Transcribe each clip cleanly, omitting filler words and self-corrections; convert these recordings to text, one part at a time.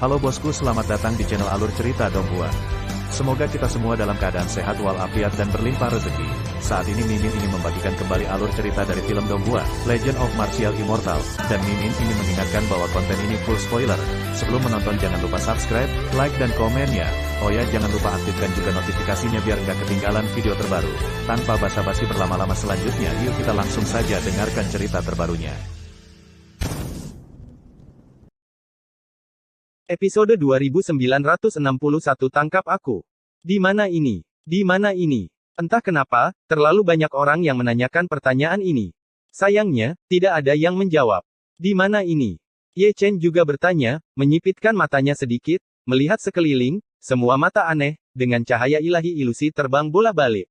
Halo bosku, selamat datang di channel Alur Cerita Donghua. Semoga kita semua dalam keadaan sehat walafiat dan berlimpah rezeki. Saat ini Mimin ingin membagikan kembali alur cerita dari film Donghua, Legend of Martial Immortal, dan Mimin ingin mengingatkan bahwa konten ini full spoiler. Sebelum menonton jangan lupa subscribe, like dan komen ya. Oh ya, jangan lupa aktifkan juga notifikasinya biar nggak ketinggalan video terbaru. Tanpa basa-basi berlama-lama selanjutnya, yuk kita langsung saja dengarkan cerita terbarunya. Episode 2961 Tangkap Aku. Di mana ini? Di mana ini? Entah kenapa, terlalu banyak orang yang menanyakan pertanyaan ini. Sayangnya, tidak ada yang menjawab. Di mana ini? Ye Chen juga bertanya, menyipitkan matanya sedikit, melihat sekeliling, semua mata aneh, dengan cahaya ilahi ilusi terbang bola-balik.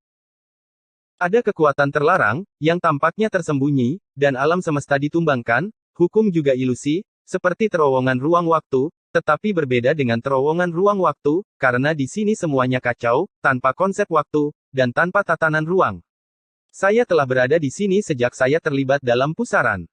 Ada kekuatan terlarang, yang tampaknya tersembunyi, dan alam semesta ditumbangkan, hukum juga ilusi, seperti terowongan ruang waktu, tetapi berbeda dengan terowongan ruang waktu, karena di sini semuanya kacau, tanpa konsep waktu, dan tanpa tatanan ruang. Saya telah berada di sini sejak saya terlibat dalam pusaran.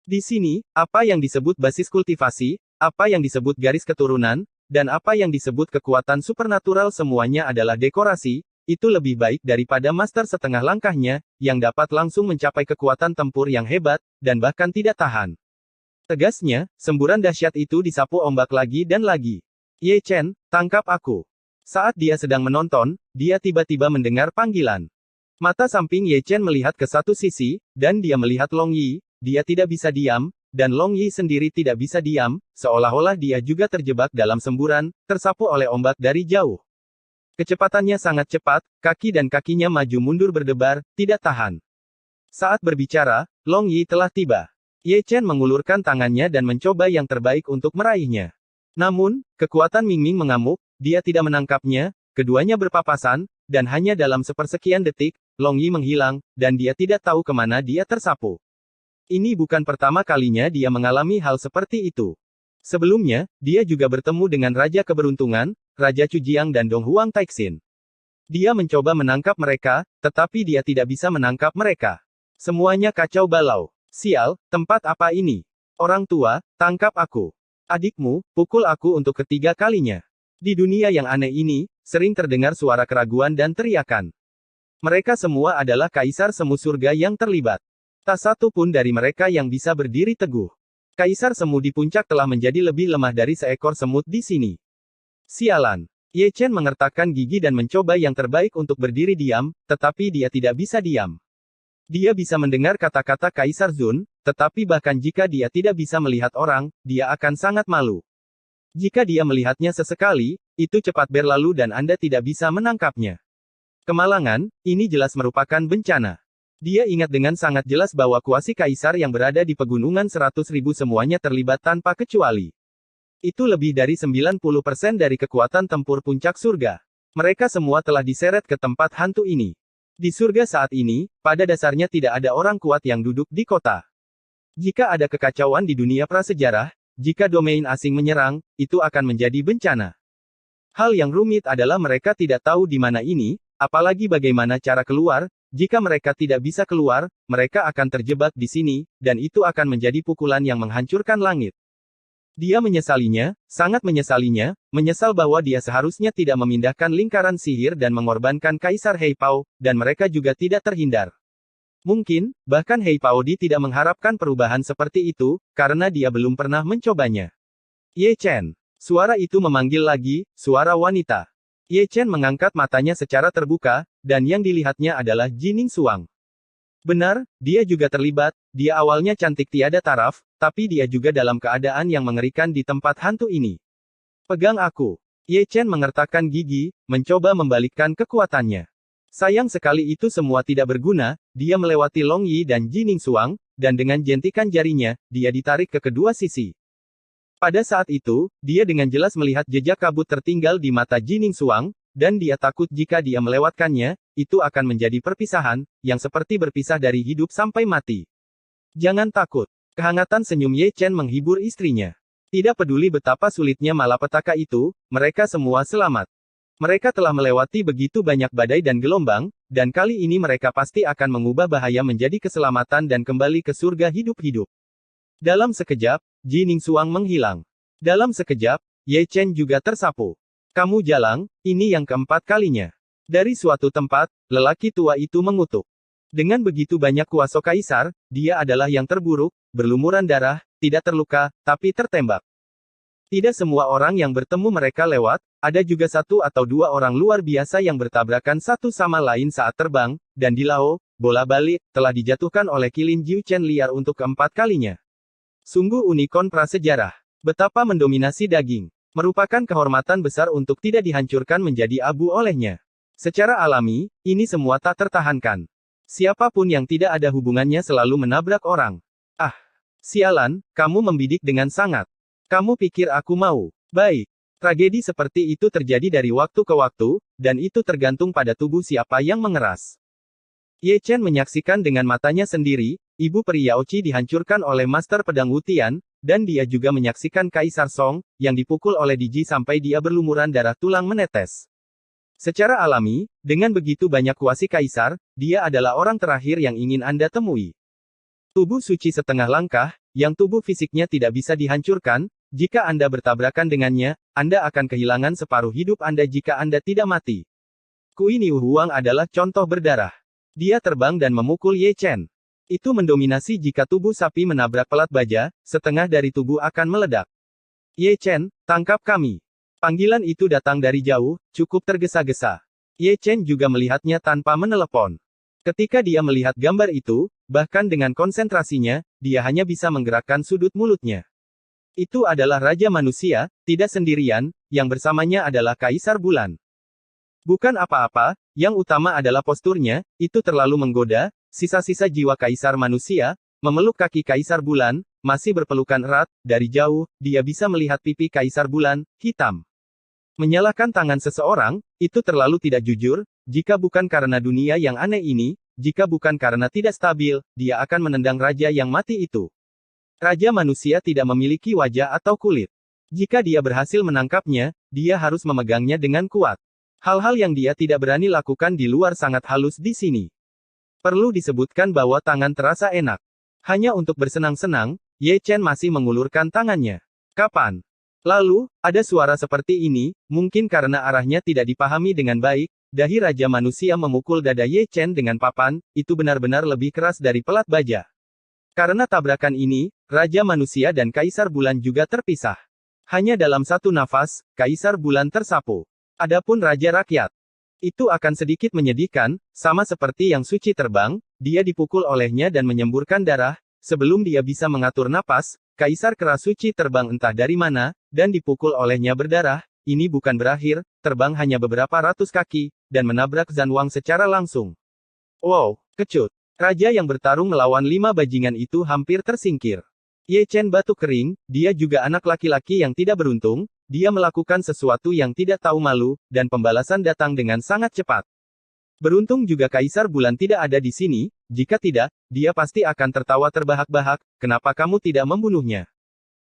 Di sini, apa yang disebut basis kultivasi, apa yang disebut garis keturunan, dan apa yang disebut kekuatan supernatural semuanya adalah dekorasi, itu lebih baik daripada master setengah langkahnya, yang dapat langsung mencapai kekuatan tempur yang hebat, dan bahkan tidak tahan. Tegasnya, semburan dahsyat itu disapu ombak lagi dan lagi. Ye Chen, tangkap aku. Saat dia sedang menonton, dia tiba-tiba mendengar panggilan. Mata samping Ye Chen melihat ke satu sisi, dan dia melihat Long Yi, dia tidak bisa diam, dan Long Yi sendiri tidak bisa diam, seolah-olah dia juga terjebak dalam semburan, tersapu oleh ombak dari jauh. Kecepatannya sangat cepat, kaki dan kakinya maju mundur berdebar, tidak tahan. Saat berbicara, Long Yi telah tiba. Ye Chen mengulurkan tangannya dan mencoba yang terbaik untuk meraihnya. Namun, kekuatan Ming Ming mengamuk, dia tidak menangkapnya, keduanya berpapasan, dan hanya dalam sepersekian detik, Long Yi menghilang, dan dia tidak tahu kemana dia tersapu. Ini bukan pertama kalinya dia mengalami hal seperti itu. Sebelumnya, dia juga bertemu dengan Raja Keberuntungan, Raja Chujiang dan Dong Huang Taixin. Dia mencoba menangkap mereka, tetapi dia tidak bisa menangkap mereka. Semuanya kacau balau. Sial, tempat apa ini? Orang tua, tangkap aku. Adikmu, pukul aku untuk ketiga kalinya. Di dunia yang aneh ini, sering terdengar suara keraguan dan teriakan. Mereka semua adalah kaisar semu surga yang terlibat. Tak satu pun dari mereka yang bisa berdiri teguh. Kaisar semu di puncak telah menjadi lebih lemah dari seekor semut di sini. Sialan. Ye Chen mengertakkan gigi dan mencoba yang terbaik untuk berdiri diam, tetapi dia tidak bisa diam. Dia bisa mendengar kata-kata Kaisar Zun, tetapi bahkan jika dia tidak bisa melihat orang, dia akan sangat malu. Jika dia melihatnya sesekali, itu cepat berlalu dan Anda tidak bisa menangkapnya. Kemalangan, ini jelas merupakan bencana. Dia ingat dengan sangat jelas bahwa kuasi Kaisar yang berada di pegunungan 100.000 semuanya terlibat tanpa kecuali. Itu lebih dari 90% dari kekuatan tempur puncak surga. Mereka semua telah diseret ke tempat hantu ini. Di surga saat ini, pada dasarnya tidak ada orang kuat yang duduk di kota. Jika ada kekacauan di dunia prasejarah, jika domain asing menyerang, itu akan menjadi bencana. Hal yang rumit adalah mereka tidak tahu di mana ini, apalagi bagaimana cara keluar. Jika mereka tidak bisa keluar, mereka akan terjebak di sini, dan itu akan menjadi pukulan yang menghancurkan langit. Dia menyesalinya, sangat menyesalinya, menyesal bahwa dia seharusnya tidak memindahkan lingkaran sihir dan mengorbankan Kaisar Hei Pao, dan mereka juga tidak terhindar. Mungkin, bahkan Hei Pao Di tidak mengharapkan perubahan seperti itu, karena dia belum pernah mencobanya. Ye Chen. Suara itu memanggil lagi, suara wanita. Ye Chen mengangkat matanya secara terbuka, dan yang dilihatnya adalah Jining Suang. Benar, dia juga terlibat, dia awalnya cantik tiada taraf, tapi dia juga dalam keadaan yang mengerikan di tempat hantu ini. Pegang aku. Ye Chen mengertakkan gigi, mencoba membalikkan kekuatannya. Sayang sekali itu semua tidak berguna, dia melewati Long Yi dan Jining Suang, dan dengan jentikan jarinya, dia ditarik ke kedua sisi. Pada saat itu, dia dengan jelas melihat jejak kabut tertinggal di mata Jining Suang, dan dia takut jika dia melewatkannya, itu akan menjadi perpisahan, yang seperti berpisah dari hidup sampai mati. Jangan takut. Kehangatan senyum Ye Chen menghibur istrinya. Tidak peduli betapa sulitnya malapetaka itu, mereka semua selamat. Mereka telah melewati begitu banyak badai dan gelombang, dan kali ini mereka pasti akan mengubah bahaya menjadi keselamatan dan kembali ke surga hidup-hidup. Dalam sekejap, Jining Suang menghilang. Dalam sekejap, Ye Chen juga tersapu. Kamu jalang, ini yang keempat kalinya. Dari suatu tempat, lelaki tua itu mengutuk. Dengan begitu banyak kuasa kaisar, dia adalah yang terburuk, berlumuran darah, tidak terluka, tapi tertembak. Tidak semua orang yang bertemu mereka lewat, ada juga satu atau dua orang luar biasa yang bertabrakan satu sama lain saat terbang, dan di Lao, bola balik, telah dijatuhkan oleh kilin Jiu Chen liar untuk keempat kalinya. Sungguh unicorn prasejarah. Betapa mendominasi daging. Merupakan kehormatan besar untuk tidak dihancurkan menjadi abu olehnya. Secara alami, ini semua tak tertahankan. Siapapun yang tidak ada hubungannya selalu menabrak orang. Ah, sialan, kamu membidik dengan sangat. Kamu pikir aku mau? Baik. Tragedi seperti itu terjadi dari waktu ke waktu, dan itu tergantung pada tubuh siapa yang mengeras. Ye Chen menyaksikan dengan matanya sendiri, ibu peri Yaoqi dihancurkan oleh Master Pedang Wutian, dan dia juga menyaksikan Kaisar Song, yang dipukul oleh Diji sampai dia berlumuran darah tulang menetes. Secara alami, dengan begitu banyak kuasi Kaisar, dia adalah orang terakhir yang ingin Anda temui. Tubuh suci setengah langkah, yang tubuh fisiknya tidak bisa dihancurkan, jika Anda bertabrakan dengannya, Anda akan kehilangan separuh hidup Anda jika Anda tidak mati. Kui Niu Huang adalah contoh berdarah. Dia terbang dan memukul Ye Chen. Itu mendominasi jika tubuh sapi menabrak pelat baja, setengah dari tubuh akan meledak. Ye Chen, tangkap kami. Panggilan itu datang dari jauh, cukup tergesa-gesa. Ye Chen juga melihatnya tanpa menelepon. Ketika dia melihat gambar itu, bahkan dengan konsentrasinya, dia hanya bisa menggerakkan sudut mulutnya. Itu adalah Raja Manusia, tidak sendirian, yang bersamanya adalah Kaisar Bulan. Bukan apa-apa, yang utama adalah posturnya, itu terlalu menggoda, sisa-sisa jiwa Kaisar Manusia, memeluk kaki Kaisar Bulan, masih berpelukan erat, dari jauh, dia bisa melihat pipi Kaisar Bulan, hitam. Menyalahkan tangan seseorang, itu terlalu tidak jujur, jika bukan karena dunia yang aneh ini, jika bukan karena tidak stabil, dia akan menendang raja yang mati itu. Raja Manusia tidak memiliki wajah atau kulit. Jika dia berhasil menangkapnya, dia harus memegangnya dengan kuat. Hal-hal yang dia tidak berani lakukan di luar sangat halus di sini. Perlu disebutkan bahwa tangan terasa enak. Hanya untuk bersenang-senang, Ye Chen masih mengulurkan tangannya. Kapan? Lalu, ada suara seperti ini, mungkin karena arahnya tidak dipahami dengan baik, dahi Raja Manusia memukul dada Ye Chen dengan papan, itu benar-benar lebih keras dari pelat baja. Karena tabrakan ini, Raja Manusia dan Kaisar Bulan juga terpisah. Hanya dalam satu nafas, Kaisar Bulan tersapu. Adapun Raja Rakyat, itu akan sedikit menyedihkan, sama seperti yang suci terbang, dia dipukul olehnya dan menyemburkan darah, sebelum dia bisa mengatur napas, Kaisar Kera Suci terbang entah dari mana, dan dipukul olehnya berdarah, ini bukan berakhir, terbang hanya beberapa ratus kaki, dan menabrak Zanwang secara langsung. Wow, kecut. Raja yang bertarung melawan 5 bajingan itu hampir tersingkir. Ye Chen batuk kering, dia juga anak laki-laki yang tidak beruntung, dia melakukan sesuatu yang tidak tahu malu, dan pembalasan datang dengan sangat cepat. Beruntung juga Kaisar Bulan tidak ada di sini, jika tidak, dia pasti akan tertawa terbahak-bahak, kenapa kamu tidak membunuhnya?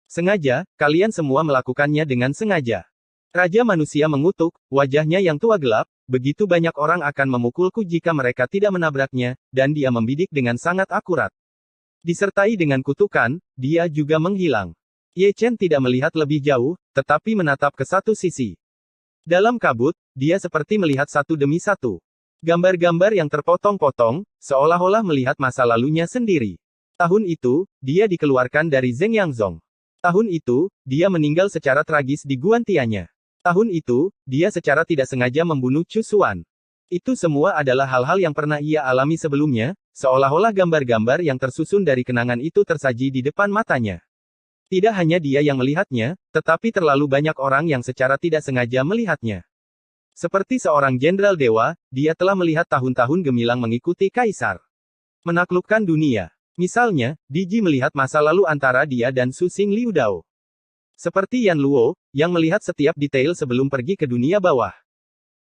Sengaja, kalian semua melakukannya dengan sengaja. Raja Manusia mengutuk, wajahnya yang tua gelap, begitu banyak orang akan memukulku jika mereka tidak menabraknya, dan dia membidik dengan sangat akurat. Disertai dengan kutukan, dia juga menghilang. Ye Chen tidak melihat lebih jauh, tetapi menatap ke satu sisi. Dalam kabut, dia seperti melihat satu demi satu. Gambar-gambar yang terpotong-potong, seolah-olah melihat masa lalunya sendiri. Tahun itu, dia dikeluarkan dari Zheng Yangzong. Tahun itu, dia meninggal secara tragis di Guantianya. Tahun itu, dia secara tidak sengaja membunuh Chu Xuan. Itu semua adalah hal-hal yang pernah ia alami sebelumnya, seolah-olah gambar-gambar yang tersusun dari kenangan itu tersaji di depan matanya. Tidak hanya dia yang melihatnya, tetapi terlalu banyak orang yang secara tidak sengaja melihatnya. Seperti seorang jenderal dewa, dia telah melihat tahun-tahun gemilang mengikuti kaisar. Menaklukkan dunia. Misalnya, Diji melihat masa lalu antara dia dan Su Xing Liu Dao. Seperti Yan Luo, yang melihat setiap detail sebelum pergi ke dunia bawah.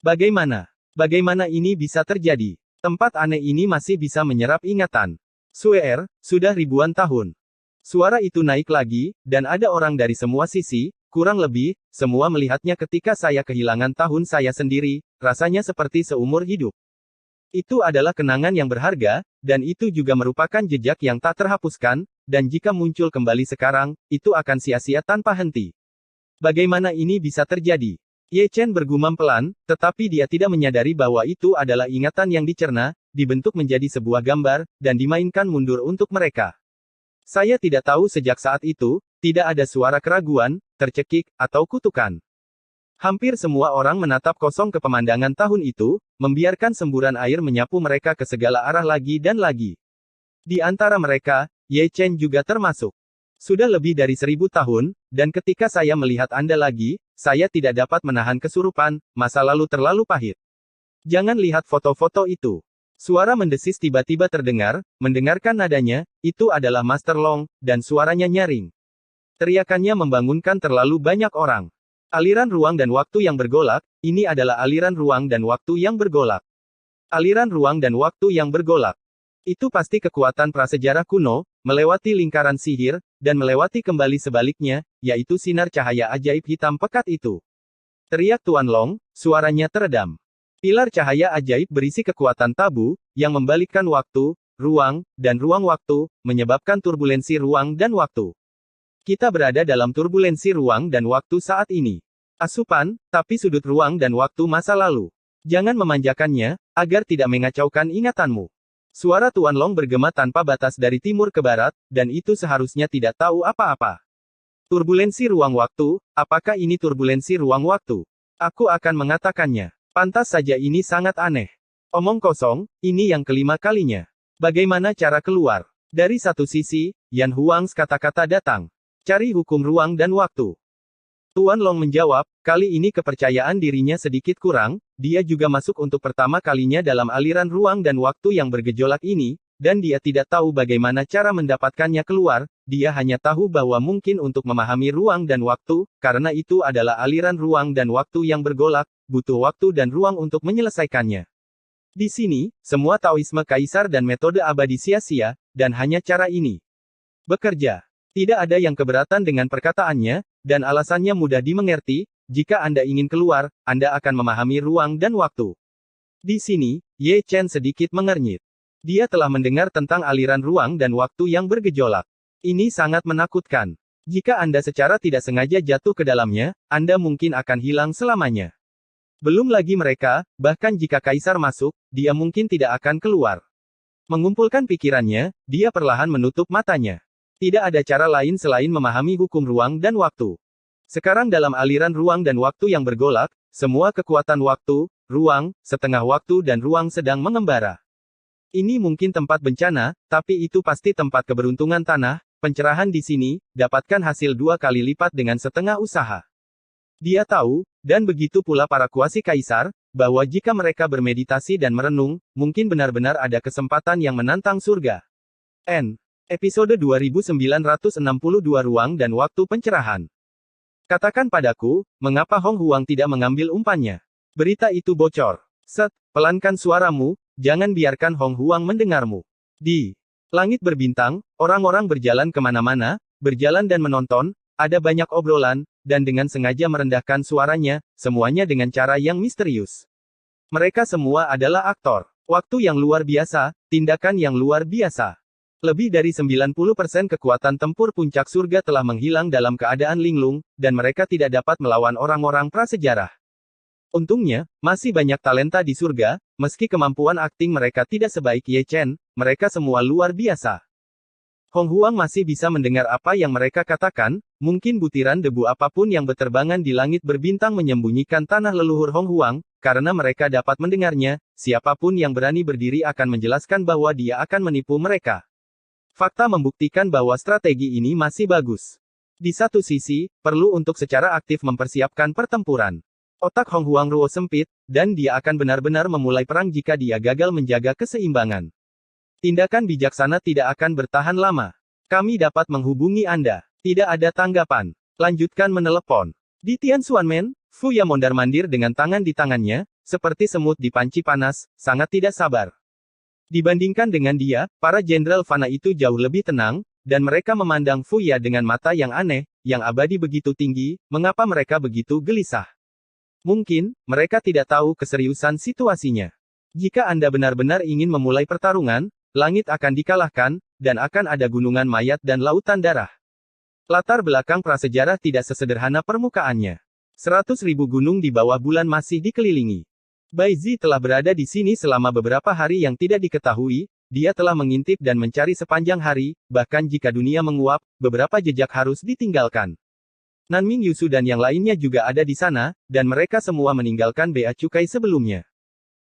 Bagaimana ini bisa terjadi? Tempat aneh ini masih bisa menyerap ingatan. Suer, sudah ribuan tahun. Suara itu naik lagi, dan ada orang dari semua sisi, kurang lebih, semua melihatnya ketika saya kehilangan tahun saya sendiri, rasanya seperti seumur hidup. Itu adalah kenangan yang berharga, dan itu juga merupakan jejak yang tak terhapuskan, dan jika muncul kembali sekarang, itu akan sia-sia tanpa henti. Bagaimana ini bisa terjadi? Ye Chen bergumam pelan, tetapi dia tidak menyadari bahwa itu adalah ingatan yang dicerna, dibentuk menjadi sebuah gambar, dan dimainkan mundur untuk mereka. Saya tidak tahu sejak saat itu, tidak ada suara keraguan, tercekik, atau kutukan. Hampir semua orang menatap kosong ke pemandangan tahun itu, membiarkan semburan air menyapu mereka ke segala arah lagi dan lagi. Di antara mereka, Ye Chen juga termasuk. Sudah lebih dari 1000 tahun, dan ketika saya melihat Anda lagi, saya tidak dapat menahan kesurupan, masa lalu terlalu pahit. Jangan lihat foto-foto itu. Suara mendesis tiba-tiba terdengar, mendengarkan nadanya, itu adalah Master Long, dan suaranya nyaring. Teriakannya membangunkan terlalu banyak orang. Aliran ruang dan waktu yang bergolak, ini adalah aliran ruang dan waktu yang bergolak. Aliran ruang dan waktu yang bergolak. Itu pasti kekuatan prasejarah kuno, melewati lingkaran sihir, dan melewati kembali sebaliknya, yaitu sinar cahaya ajaib hitam pekat itu. Teriak Tuan Long, suaranya teredam. Pilar cahaya ajaib berisi kekuatan tabu, yang membalikkan waktu, ruang, dan ruang waktu, menyebabkan turbulensi ruang dan waktu. Kita berada dalam turbulensi ruang dan waktu saat ini. Asupan, tapi sudut ruang dan waktu masa lalu. Jangan memanjakannya, agar tidak mengacaukan ingatanmu. Suara Tuan Long bergema tanpa batas dari timur ke barat, dan itu seharusnya tidak tahu apa-apa. Turbulensi ruang waktu, apakah ini turbulensi ruang waktu? Aku akan mengatakannya. Pantas saja ini sangat aneh. Omong kosong, ini yang kelima kalinya. Bagaimana cara keluar? Dari satu sisi, Yan Huang's kata-kata datang. Cari hukum ruang dan waktu. Tuan Long menjawab, kali ini kepercayaan dirinya sedikit kurang, dia juga masuk untuk pertama kalinya dalam aliran ruang dan waktu yang bergejolak ini, dan dia tidak tahu bagaimana cara mendapatkannya keluar, dia hanya tahu bahwa mungkin untuk memahami ruang dan waktu, karena itu adalah aliran ruang dan waktu yang bergolak, butuh waktu dan ruang untuk menyelesaikannya. Di sini, semua Taoisme kaisar dan metode abadi sia-sia, dan hanya cara ini bekerja. Tidak ada yang keberatan dengan perkataannya, dan alasannya mudah dimengerti, jika Anda ingin keluar, Anda akan memahami ruang dan waktu. Di sini, Ye Chen sedikit mengernyit. Dia telah mendengar tentang aliran ruang dan waktu yang bergejolak. Ini sangat menakutkan. Jika Anda secara tidak sengaja jatuh ke dalamnya, Anda mungkin akan hilang selamanya. Belum lagi mereka, bahkan jika kaisar masuk, dia mungkin tidak akan keluar. Mengumpulkan pikirannya, dia perlahan menutup matanya. Tidak ada cara lain selain memahami hukum ruang dan waktu. Sekarang dalam aliran ruang dan waktu yang bergolak, semua kekuatan waktu, ruang, setengah waktu dan ruang sedang mengembara. Ini mungkin tempat bencana, tapi itu pasti tempat keberuntungan tanah, pencerahan di sini, dapatkan hasil 2 kali lipat dengan setengah usaha. Dia tahu, dan begitu pula para kuasi kaisar, bahwa jika mereka bermeditasi dan merenung, mungkin benar-benar ada kesempatan yang menantang surga. Episode 2962 Ruang dan Waktu Pencerahan. Katakan padaku, mengapa Hong Huang tidak mengambil umpannya? Berita itu bocor. Pelankan suaramu, jangan biarkan Hong Huang mendengarmu. Di langit berbintang, orang-orang berjalan kemana-mana, berjalan dan menonton, ada banyak obrolan, dan dengan sengaja merendahkan suaranya, semuanya dengan cara yang misterius. Mereka semua adalah aktor. Waktu yang luar biasa, tindakan yang luar biasa. Lebih dari 90% kekuatan tempur puncak surga telah menghilang dalam keadaan linglung, dan mereka tidak dapat melawan orang-orang prasejarah. Untungnya, masih banyak talenta di surga, meski kemampuan akting mereka tidak sebaik Ye Chen, mereka semua luar biasa. Hong Huang masih bisa mendengar apa yang mereka katakan, mungkin butiran debu apapun yang berterbangan di langit berbintang menyembunyikan tanah leluhur Hong Huang, karena mereka dapat mendengarnya, siapapun yang berani berdiri akan menjelaskan bahwa dia akan menipu mereka. Fakta membuktikan bahwa strategi ini masih bagus. Di satu sisi, perlu untuk secara aktif mempersiapkan pertempuran. Otak Hong Huang Ruo sempit, dan dia akan benar-benar memulai perang jika dia gagal menjaga keseimbangan. Tindakan bijaksana tidak akan bertahan lama. Kami dapat menghubungi Anda. Tidak ada tanggapan. Lanjutkan menelepon. Di Tianxuanmen, Fu Ya mondar-mandir dengan tangan di tangannya, seperti semut di panci panas, sangat tidak sabar. Dibandingkan dengan dia, para jenderal fana itu jauh lebih tenang, dan mereka memandang Fu Ya dengan mata yang aneh, yang abadi begitu tinggi, mengapa mereka begitu gelisah? Mungkin, mereka tidak tahu keseriusan situasinya. Jika Anda benar-benar ingin memulai pertarungan, langit akan dikalahkan, dan akan ada gunungan mayat dan lautan darah. Latar belakang prasejarah tidak sesederhana permukaannya. 100.000 gunung di bawah bulan masih dikelilingi. Baizi telah berada di sini selama beberapa hari yang tidak diketahui, dia telah mengintip dan mencari sepanjang hari, bahkan jika dunia menguap, beberapa jejak harus ditinggalkan. Nanming Yusu dan yang lainnya juga ada di sana, dan mereka semua meninggalkan bea cukai sebelumnya.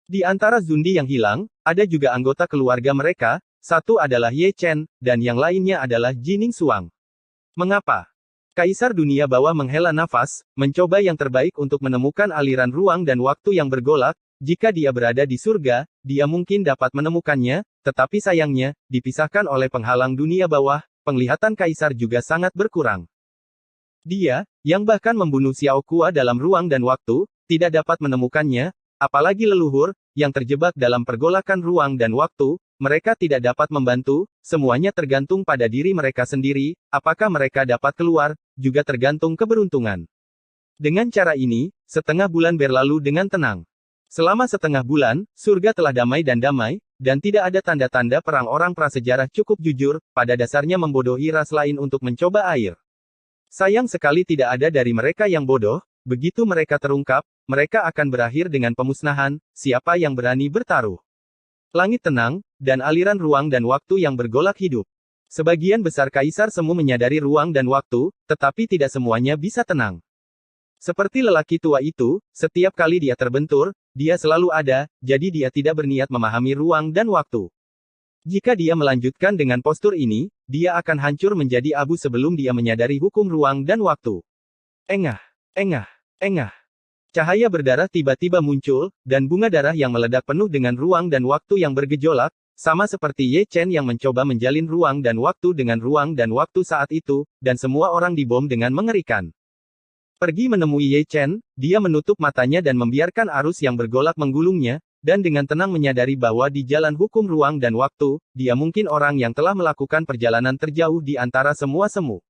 Di antara Zundi yang hilang, ada juga anggota keluarga mereka, satu adalah Ye Chen, dan yang lainnya adalah Jining Suang. Mengapa? Kaisar dunia bawah menghela nafas, mencoba yang terbaik untuk menemukan aliran ruang dan waktu yang bergolak. Jika dia berada di surga, dia mungkin dapat menemukannya, tetapi sayangnya, dipisahkan oleh penghalang dunia bawah, penglihatan kaisar juga sangat berkurang. Dia, yang bahkan membunuh Xiao Kua dalam ruang dan waktu, tidak dapat menemukannya, apalagi leluhur, yang terjebak dalam pergolakan ruang dan waktu. Mereka tidak dapat membantu, semuanya tergantung pada diri mereka sendiri, apakah mereka dapat keluar, juga tergantung keberuntungan. Dengan cara ini, setengah bulan berlalu dengan tenang. Selama setengah bulan, surga telah damai, dan tidak ada tanda-tanda perang. Orang prasejarah cukup jujur, pada dasarnya membodohi ras lain untuk mencoba air. Sayang sekali tidak ada dari mereka yang bodoh, begitu mereka terungkap, mereka akan berakhir dengan pemusnahan, siapa yang berani bertaruh. Langit tenang, dan aliran ruang dan waktu yang bergolak hidup. Sebagian besar kaisar semu menyadari ruang dan waktu, tetapi tidak semuanya bisa tenang. Seperti lelaki tua itu, setiap kali dia terbentur, dia selalu ada, jadi dia tidak berniat memahami ruang dan waktu. Jika dia melanjutkan dengan postur ini, dia akan hancur menjadi abu sebelum dia menyadari hukum ruang dan waktu. Engah, engah, engah. Cahaya berdarah tiba-tiba muncul, dan bunga darah yang meledak penuh dengan ruang dan waktu yang bergejolak, sama seperti Ye Chen yang mencoba menjalin ruang dan waktu dengan ruang dan waktu saat itu, dan semua orang dibom dengan mengerikan. Pergi menemui Ye Chen, dia menutup matanya dan membiarkan arus yang bergolak menggulungnya, dan dengan tenang menyadari bahwa di jalan hukum ruang dan waktu, dia mungkin orang yang telah melakukan perjalanan terjauh di antara semua semu.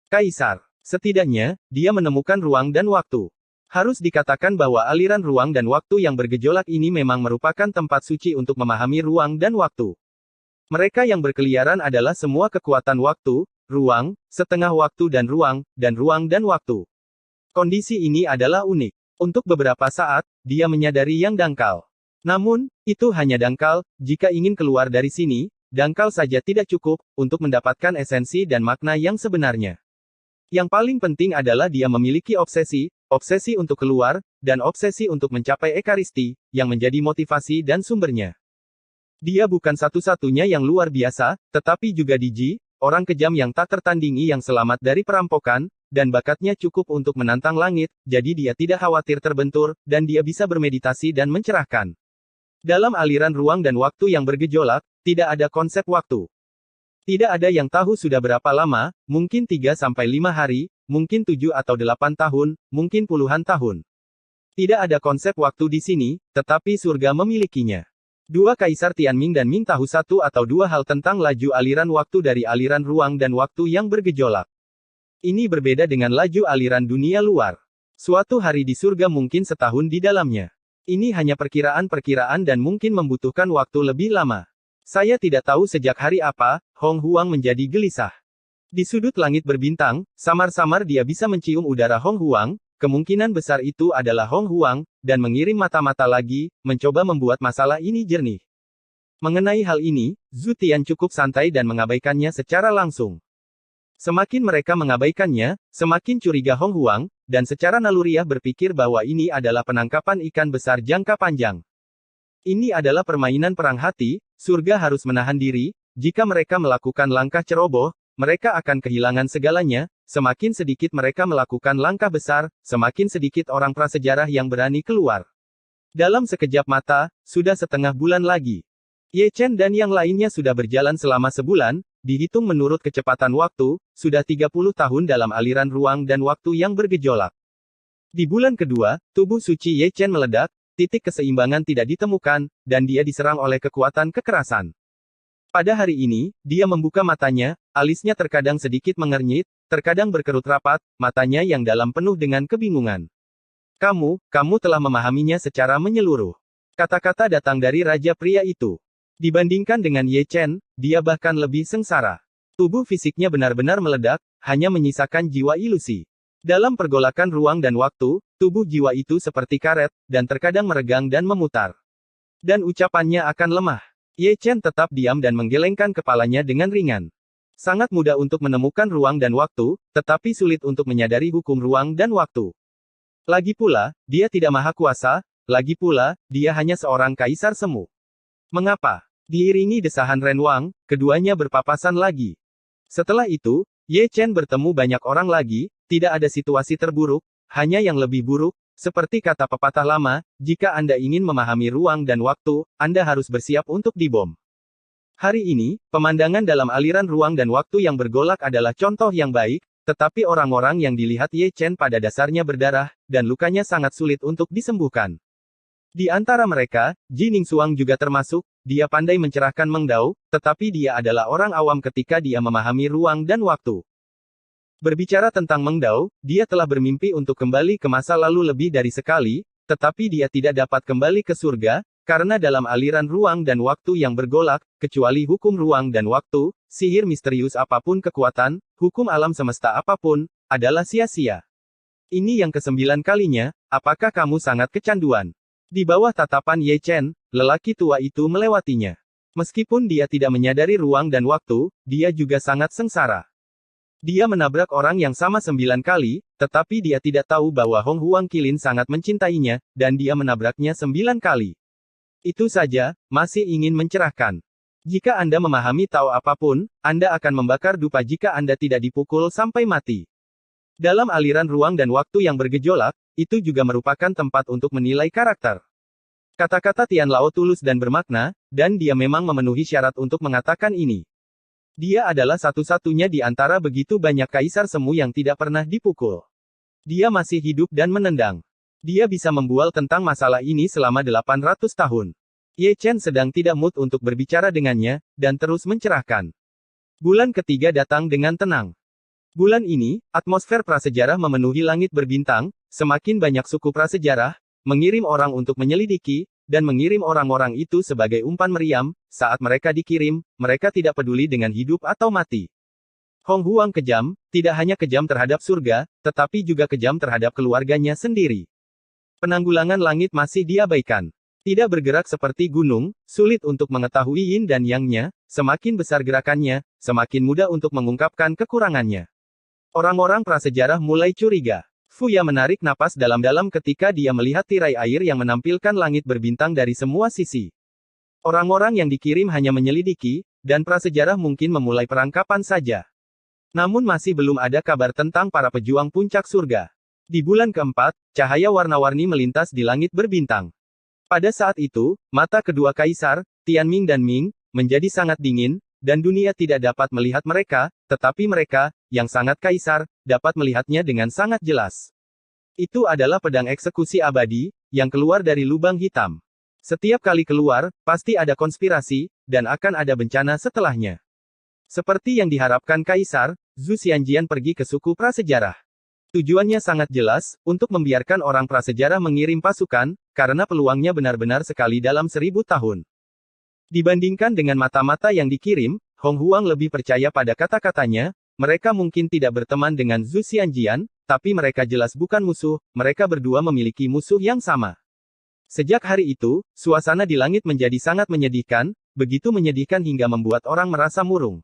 Kaisar. Setidaknya, dia menemukan ruang dan waktu. Harus dikatakan bahwa aliran ruang dan waktu yang bergejolak ini memang merupakan tempat suci untuk memahami ruang dan waktu. Mereka yang berkeliaran adalah semua kekuatan waktu, ruang, setengah waktu dan ruang dan waktu. Kondisi ini adalah unik. Untuk beberapa saat, dia menyadari yang dangkal. Namun, itu hanya dangkal, jika ingin keluar dari sini, dangkal saja tidak cukup, untuk mendapatkan esensi dan makna yang sebenarnya. Yang paling penting adalah dia memiliki obsesi untuk keluar, dan obsesi untuk mencapai ekaristi, yang menjadi motivasi dan sumbernya. Dia bukan satu-satunya yang luar biasa, tetapi juga Diji, orang kejam yang tak tertandingi yang selamat dari perampokan, dan bakatnya cukup untuk menantang langit, jadi dia tidak khawatir terbentur, dan dia bisa bermeditasi dan mencerahkan. Dalam aliran ruang dan waktu yang bergejolak, tidak ada konsep waktu. Tidak ada yang tahu sudah berapa lama, mungkin 3-5 hari, mungkin 7 atau 8 tahun, mungkin puluhan tahun. Tidak ada konsep waktu di sini, tetapi surga memilikinya. Dua kaisar Tianming dan Ming tahu satu atau dua hal tentang laju aliran waktu dari aliran ruang dan waktu yang bergejolak. Ini berbeda dengan laju aliran dunia luar. Suatu hari di surga mungkin setahun di dalamnya. Ini hanya perkiraan-perkiraan dan mungkin membutuhkan waktu lebih lama. Saya tidak tahu sejak hari apa, Hong Huang menjadi gelisah. Di sudut langit berbintang, samar-samar dia bisa mencium udara Hong Huang, kemungkinan besar itu adalah Hong Huang, dan mengirim mata-mata lagi, mencoba membuat masalah ini jernih. Mengenai hal ini, Zhu Tian cukup santai dan mengabaikannya secara langsung. Semakin mereka mengabaikannya, semakin curiga Hong Huang, dan secara naluriah berpikir bahwa ini adalah penangkapan ikan besar jangka panjang. Ini adalah permainan perang hati, surga harus menahan diri, jika mereka melakukan langkah ceroboh, mereka akan kehilangan segalanya, semakin sedikit mereka melakukan langkah besar, semakin sedikit orang prasejarah yang berani keluar. Dalam sekejap mata, sudah setengah bulan lagi. Ye Chen dan yang lainnya sudah berjalan selama sebulan, dihitung menurut kecepatan waktu, sudah 30 tahun dalam aliran ruang dan waktu yang bergejolak. Di bulan kedua, tubuh suci Ye Chen meledak, titik keseimbangan tidak ditemukan, dan dia diserang oleh kekuatan kekerasan. Pada hari ini, dia membuka matanya, alisnya terkadang sedikit mengernyit, terkadang berkerut rapat, matanya yang dalam penuh dengan kebingungan. Kamu telah memahaminya secara menyeluruh. Kata-kata datang dari raja pria itu. Dibandingkan dengan Ye Chen, dia bahkan lebih sengsara. Tubuh fisiknya benar-benar meledak, hanya menyisakan jiwa ilusi. Dalam pergolakan ruang dan waktu, tubuh jiwa itu seperti karet, dan terkadang meregang dan memutar. Dan ucapannya akan lemah. Ye Chen tetap diam dan menggelengkan kepalanya dengan ringan. Sangat mudah untuk menemukan ruang dan waktu, tetapi sulit untuk menyadari hukum ruang dan waktu. Lagi pula, dia tidak maha kuasa, lagi pula, dia hanya seorang kaisar semu. Mengapa? Diiringi desahan Ren Wang, keduanya berpapasan lagi. Setelah itu, Ye Chen bertemu banyak orang lagi, tidak ada situasi terburuk, hanya yang lebih buruk, seperti kata pepatah lama, jika Anda ingin memahami ruang dan waktu, Anda harus bersiap untuk dibom. Hari ini, pemandangan dalam aliran ruang dan waktu yang bergolak adalah contoh yang baik, tetapi orang-orang yang dilihat Ye Chen pada dasarnya berdarah, dan lukanya sangat sulit untuk disembuhkan. Di antara mereka, Ji Ningsuang juga termasuk, dia pandai mencerahkan Meng Dao, tetapi dia adalah orang awam ketika dia memahami ruang dan waktu. Berbicara tentang Meng Dao, dia telah bermimpi untuk kembali ke masa lalu lebih dari sekali, tetapi dia tidak dapat kembali ke surga, karena dalam aliran ruang dan waktu yang bergolak, kecuali hukum ruang dan waktu, sihir misterius apapun kekuatan, hukum alam semesta apapun, adalah sia-sia. Ini yang ke-9 kalinya, apakah kamu sangat kecanduan? Di bawah tatapan Ye Chen, lelaki tua itu melewatinya. Meskipun dia tidak menyadari ruang dan waktu, dia juga sangat sengsara. Dia menabrak orang yang sama 9 kali, tetapi dia tidak tahu bahwa Hong Huang Qilin sangat mencintainya, dan dia menabraknya 9 kali. Itu saja, masih ingin mencerahkan. Jika Anda memahami tahu apapun, Anda akan membakar dupa jika Anda tidak dipukul sampai mati. Dalam aliran ruang dan waktu yang bergejolak, itu juga merupakan tempat untuk menilai karakter. Kata-kata Tian Lao tulus dan bermakna, dan dia memang memenuhi syarat untuk mengatakan ini. Dia adalah satu-satunya di antara begitu banyak kaisar semu yang tidak pernah dipukul. Dia masih hidup dan menendang. Dia bisa membual tentang masalah ini selama 800 tahun. Ye Chen sedang tidak mood untuk berbicara dengannya, dan terus mencerahkan. Bulan ketiga datang dengan tenang. Bulan ini, atmosfer prasejarah memenuhi langit berbintang, semakin banyak suku prasejarah, mengirim orang untuk menyelidiki, dan mengirim orang-orang itu sebagai umpan meriam, saat mereka dikirim, mereka tidak peduli dengan hidup atau mati. Hong Huang kejam, tidak hanya kejam terhadap surga, tetapi juga kejam terhadap keluarganya sendiri. Penanggulangan langit masih diabaikan. Tidak bergerak seperti gunung, sulit untuk mengetahui yin dan yang-nya, semakin besar gerakannya, semakin mudah untuk mengungkapkan kekurangannya. Orang-orang prasejarah mulai curiga. Fuya menarik napas dalam-dalam ketika dia melihat tirai air yang menampilkan langit berbintang dari semua sisi. Orang-orang yang dikirim hanya menyelidiki, dan prasejarah mungkin memulai perangkapan saja. Namun masih belum ada kabar tentang para pejuang puncak surga. Di bulan keempat, cahaya warna-warni melintas di langit berbintang. Pada saat itu, mata kedua kaisar, Tianming dan Ming, menjadi sangat dingin, dan dunia tidak dapat melihat mereka, tetapi mereka, yang sangat kaisar, dapat melihatnya dengan sangat jelas. Itu adalah pedang eksekusi abadi, yang keluar dari lubang hitam. Setiap kali keluar, pasti ada konspirasi, dan akan ada bencana setelahnya. Seperti yang diharapkan kaisar, Zhu Xianjian pergi ke suku prasejarah. Tujuannya sangat jelas, untuk membiarkan orang prasejarah mengirim pasukan, karena peluangnya benar-benar sekali dalam 1000 tahun. Dibandingkan dengan mata-mata yang dikirim, Hong Huang lebih percaya pada kata-katanya, mereka mungkin tidak berteman dengan Zhu Xianjian, tapi mereka jelas bukan musuh, mereka berdua memiliki musuh yang sama. Sejak hari itu, suasana di langit menjadi sangat menyedihkan, begitu menyedihkan hingga membuat orang merasa murung.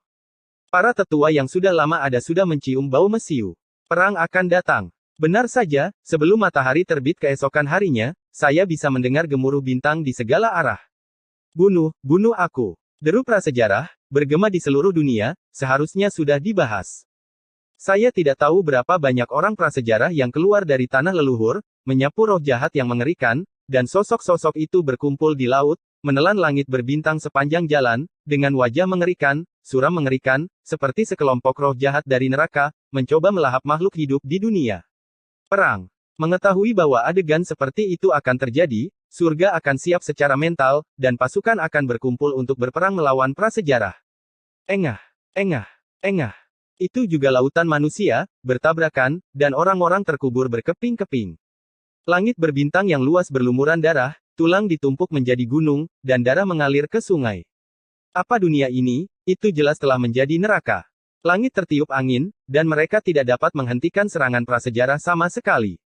Para tetua yang sudah lama ada sudah mencium bau mesiu. Perang akan datang. Benar saja, sebelum matahari terbit keesokan harinya, saya bisa mendengar gemuruh bintang di segala arah. Bunuh, bunuh aku. Deru prasejarah, bergema di seluruh dunia, seharusnya sudah dibahas. Saya tidak tahu berapa banyak orang prasejarah yang keluar dari tanah leluhur, menyapu roh jahat yang mengerikan, dan sosok-sosok itu berkumpul di laut, menelan langit berbintang sepanjang jalan, dengan wajah mengerikan, suram mengerikan, seperti sekelompok roh jahat dari neraka, mencoba melahap makhluk hidup di dunia. Perang. Mengetahui bahwa adegan seperti itu akan terjadi, surga akan siap secara mental, dan pasukan akan berkumpul untuk berperang melawan prasejarah. Engah, engah, engah. Itu juga lautan manusia, bertabrakan, dan orang-orang terkubur berkeping-keping. Langit berbintang yang luas berlumuran darah, tulang ditumpuk menjadi gunung, dan darah mengalir ke sungai. Apa dunia ini? Itu jelas telah menjadi neraka. Langit tertiup angin, dan mereka tidak dapat menghentikan serangan prasejarah sama sekali.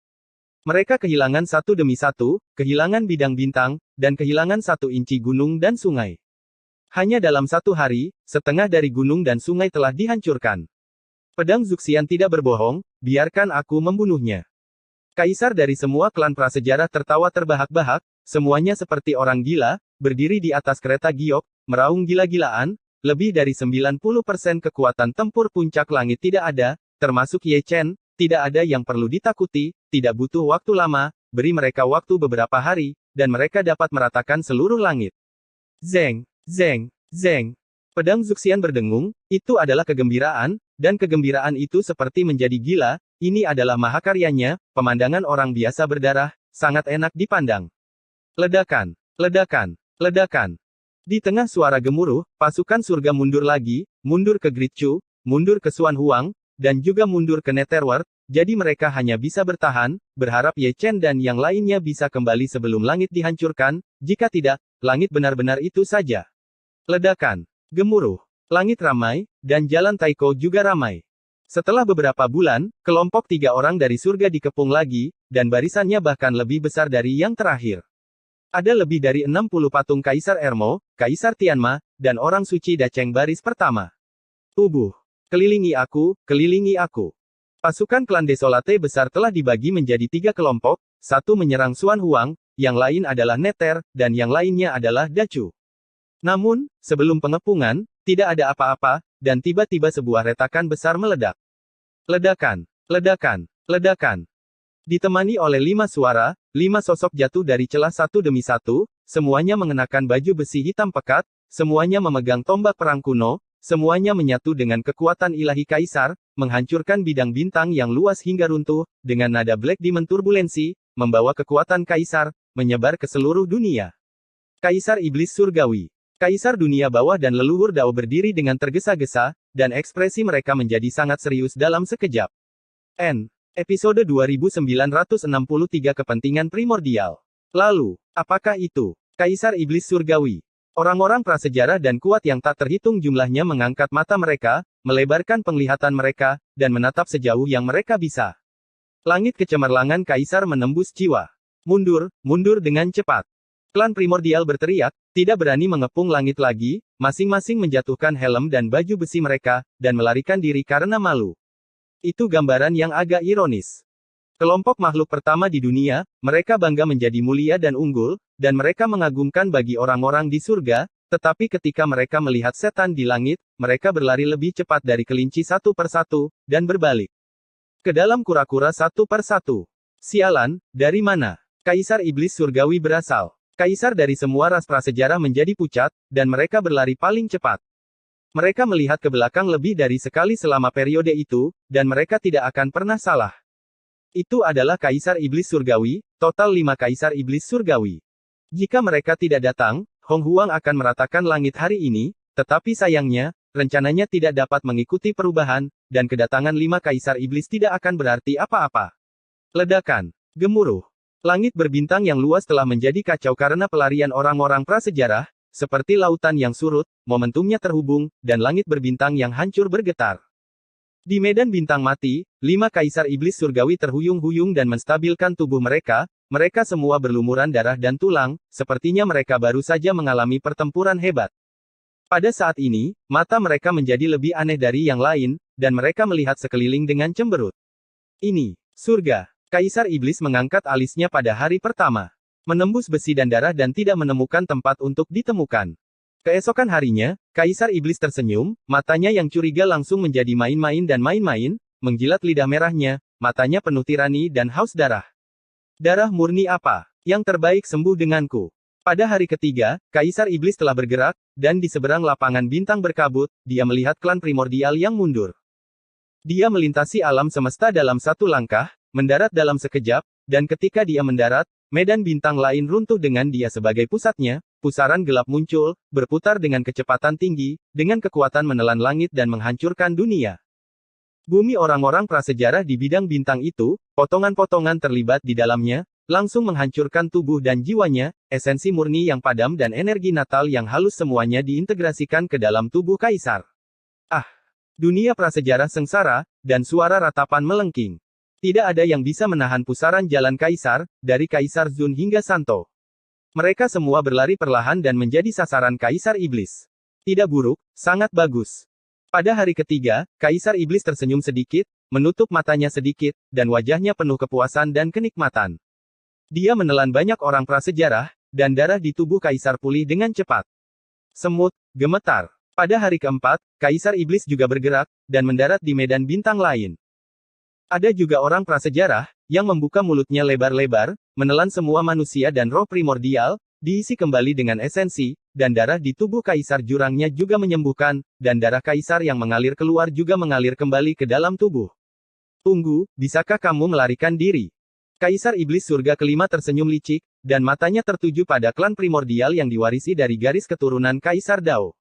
Mereka kehilangan satu demi satu, kehilangan bidang bintang, dan kehilangan 1 inci gunung dan sungai. Hanya dalam 1 hari, setengah dari gunung dan sungai telah dihancurkan. Pedang Zuxian tidak berbohong, biarkan aku membunuhnya. Kaisar dari semua klan prasejarah tertawa terbahak-bahak, semuanya seperti orang gila, berdiri di atas kereta giok, meraung gila-gilaan, lebih dari 90% kekuatan tempur puncak langit tidak ada, termasuk Ye Chen, tidak ada yang perlu ditakuti, tidak butuh waktu lama, beri mereka waktu beberapa hari, dan mereka dapat meratakan seluruh langit. Zeng, zeng, zeng. Pedang Zuxian berdengung, itu adalah kegembiraan, dan kegembiraan itu seperti menjadi gila, ini adalah mahakaryanya, pemandangan orang biasa berdarah, sangat enak dipandang. Ledakan, ledakan, ledakan. Di tengah suara gemuruh, pasukan surga mundur lagi, mundur ke Great Chu, mundur ke Xuan Huang, dan juga mundur ke Netherworld, jadi mereka hanya bisa bertahan, berharap Ye Chen dan yang lainnya bisa kembali sebelum langit dihancurkan, jika tidak, langit benar-benar itu saja. Ledakan, gemuruh, langit ramai, dan jalan Taiko juga ramai. Setelah beberapa bulan, kelompok 3 orang dari surga dikepung lagi, dan barisannya bahkan lebih besar dari yang terakhir. Ada lebih dari 60 patung Kaisar Ermo, Kaisar Tianma, dan orang suci Dacheng baris pertama. Tubuh. Kelilingi aku, kelilingi aku. Pasukan klan Desolate besar telah dibagi menjadi 3 kelompok, satu menyerang Xuan Huang, yang lain adalah Nether, dan yang lainnya adalah Dachu. Namun, sebelum pengepungan, tidak ada apa-apa, dan tiba-tiba sebuah retakan besar meledak. Ledakan, ledakan, ledakan. Ditemani oleh 5 suara, 5 sosok jatuh dari celah satu demi satu, semuanya mengenakan baju besi hitam pekat, semuanya memegang tombak perang kuno, semuanya menyatu dengan kekuatan ilahi Kaisar, menghancurkan bidang bintang yang luas hingga runtuh, dengan nada Black Demon turbulensi, membawa kekuatan Kaisar, menyebar ke seluruh dunia. Kaisar Iblis Surgawi. Kaisar dunia bawah dan leluhur Dao berdiri dengan tergesa-gesa, dan ekspresi mereka menjadi sangat serius dalam sekejap. Episode 2963 Kepentingan Primordial. Lalu, apakah itu? Kaisar Iblis Surgawi. Orang-orang prasejarah dan kuat yang tak terhitung jumlahnya mengangkat mata mereka, melebarkan penglihatan mereka, dan menatap sejauh yang mereka bisa. Langit kecemerlangan Kaisar menembus jiwa. Mundur, mundur dengan cepat. Klan primordial berteriak, tidak berani mengepung langit lagi, masing-masing menjatuhkan helm dan baju besi mereka, dan melarikan diri karena malu. Itu gambaran yang agak ironis. Kelompok makhluk pertama di dunia, mereka bangga menjadi mulia dan unggul, dan mereka mengagumkan bagi orang-orang di surga, tetapi ketika mereka melihat setan di langit, mereka berlari lebih cepat dari kelinci satu persatu, dan berbalik ke dalam kura-kura satu persatu. Sialan, dari mana Kaisar Iblis Surgawi berasal? Kaisar dari semua ras prasejarah menjadi pucat, dan mereka berlari paling cepat. Mereka melihat ke belakang lebih dari sekali selama periode itu, dan mereka tidak akan pernah salah. Itu adalah Kaisar Iblis Surgawi, total 5 Kaisar Iblis Surgawi. Jika mereka tidak datang, Hong Huang akan meratakan langit hari ini, tetapi sayangnya, rencananya tidak dapat mengikuti perubahan, dan kedatangan 5 Kaisar Iblis tidak akan berarti apa-apa. Ledakan, gemuruh. Langit berbintang yang luas telah menjadi kacau karena pelarian orang-orang prasejarah, seperti lautan yang surut, momentumnya terhubung, dan langit berbintang yang hancur bergetar. Di medan bintang mati, 5 Kaisar Iblis Surgawi terhuyung-huyung dan menstabilkan tubuh mereka, mereka semua berlumuran darah dan tulang, sepertinya mereka baru saja mengalami pertempuran hebat. Pada saat ini, mata mereka menjadi lebih aneh dari yang lain, dan mereka melihat sekeliling dengan cemberut. Ini, surga. Kaisar Iblis mengangkat alisnya pada hari pertama. Menembus besi dan darah dan tidak menemukan tempat untuk ditemukan. Keesokan harinya, Kaisar Iblis tersenyum, matanya yang curiga langsung menjadi main-main dan main-main, menjilat lidah merahnya, matanya penuh tirani dan haus darah. Darah murni apa? Yang terbaik sembuh denganku. Pada hari ketiga, Kaisar Iblis telah bergerak, dan di seberang lapangan bintang berkabut, dia melihat klan primordial yang mundur. Dia melintasi alam semesta dalam satu langkah, mendarat dalam sekejap, dan ketika dia mendarat, medan bintang lain runtuh dengan dia sebagai pusatnya, pusaran gelap muncul, berputar dengan kecepatan tinggi, dengan kekuatan menelan langit dan menghancurkan dunia. Bumi orang-orang prasejarah di bidang bintang itu, potongan-potongan terlibat di dalamnya, langsung menghancurkan tubuh dan jiwanya, esensi murni yang padam dan energi natal yang halus semuanya diintegrasikan ke dalam tubuh Kaisar. Dunia prasejarah sengsara, dan suara ratapan melengking. Tidak ada yang bisa menahan pusaran jalan Kaisar, dari Kaisar Zun hingga Santo. Mereka semua berlari perlahan dan menjadi sasaran Kaisar Iblis. Tidak buruk, sangat bagus. Pada hari ketiga, Kaisar Iblis tersenyum sedikit, menutup matanya sedikit, dan wajahnya penuh kepuasan dan kenikmatan. Dia menelan banyak orang prasejarah, dan darah di tubuh Kaisar pulih dengan cepat. Semut, gemetar. Pada hari keempat, Kaisar Iblis juga bergerak, dan mendarat di medan bintang lain. Ada juga orang prasejarah, yang membuka mulutnya lebar-lebar, menelan semua manusia dan roh primordial, diisi kembali dengan esensi, dan darah di tubuh Kaisar jurangnya juga menyembuhkan, dan darah Kaisar yang mengalir keluar juga mengalir kembali ke dalam tubuh. Tunggu, bisakah kamu melarikan diri? Kaisar Iblis surga kelima tersenyum licik, dan matanya tertuju pada klan primordial yang diwarisi dari garis keturunan Kaisar Dao.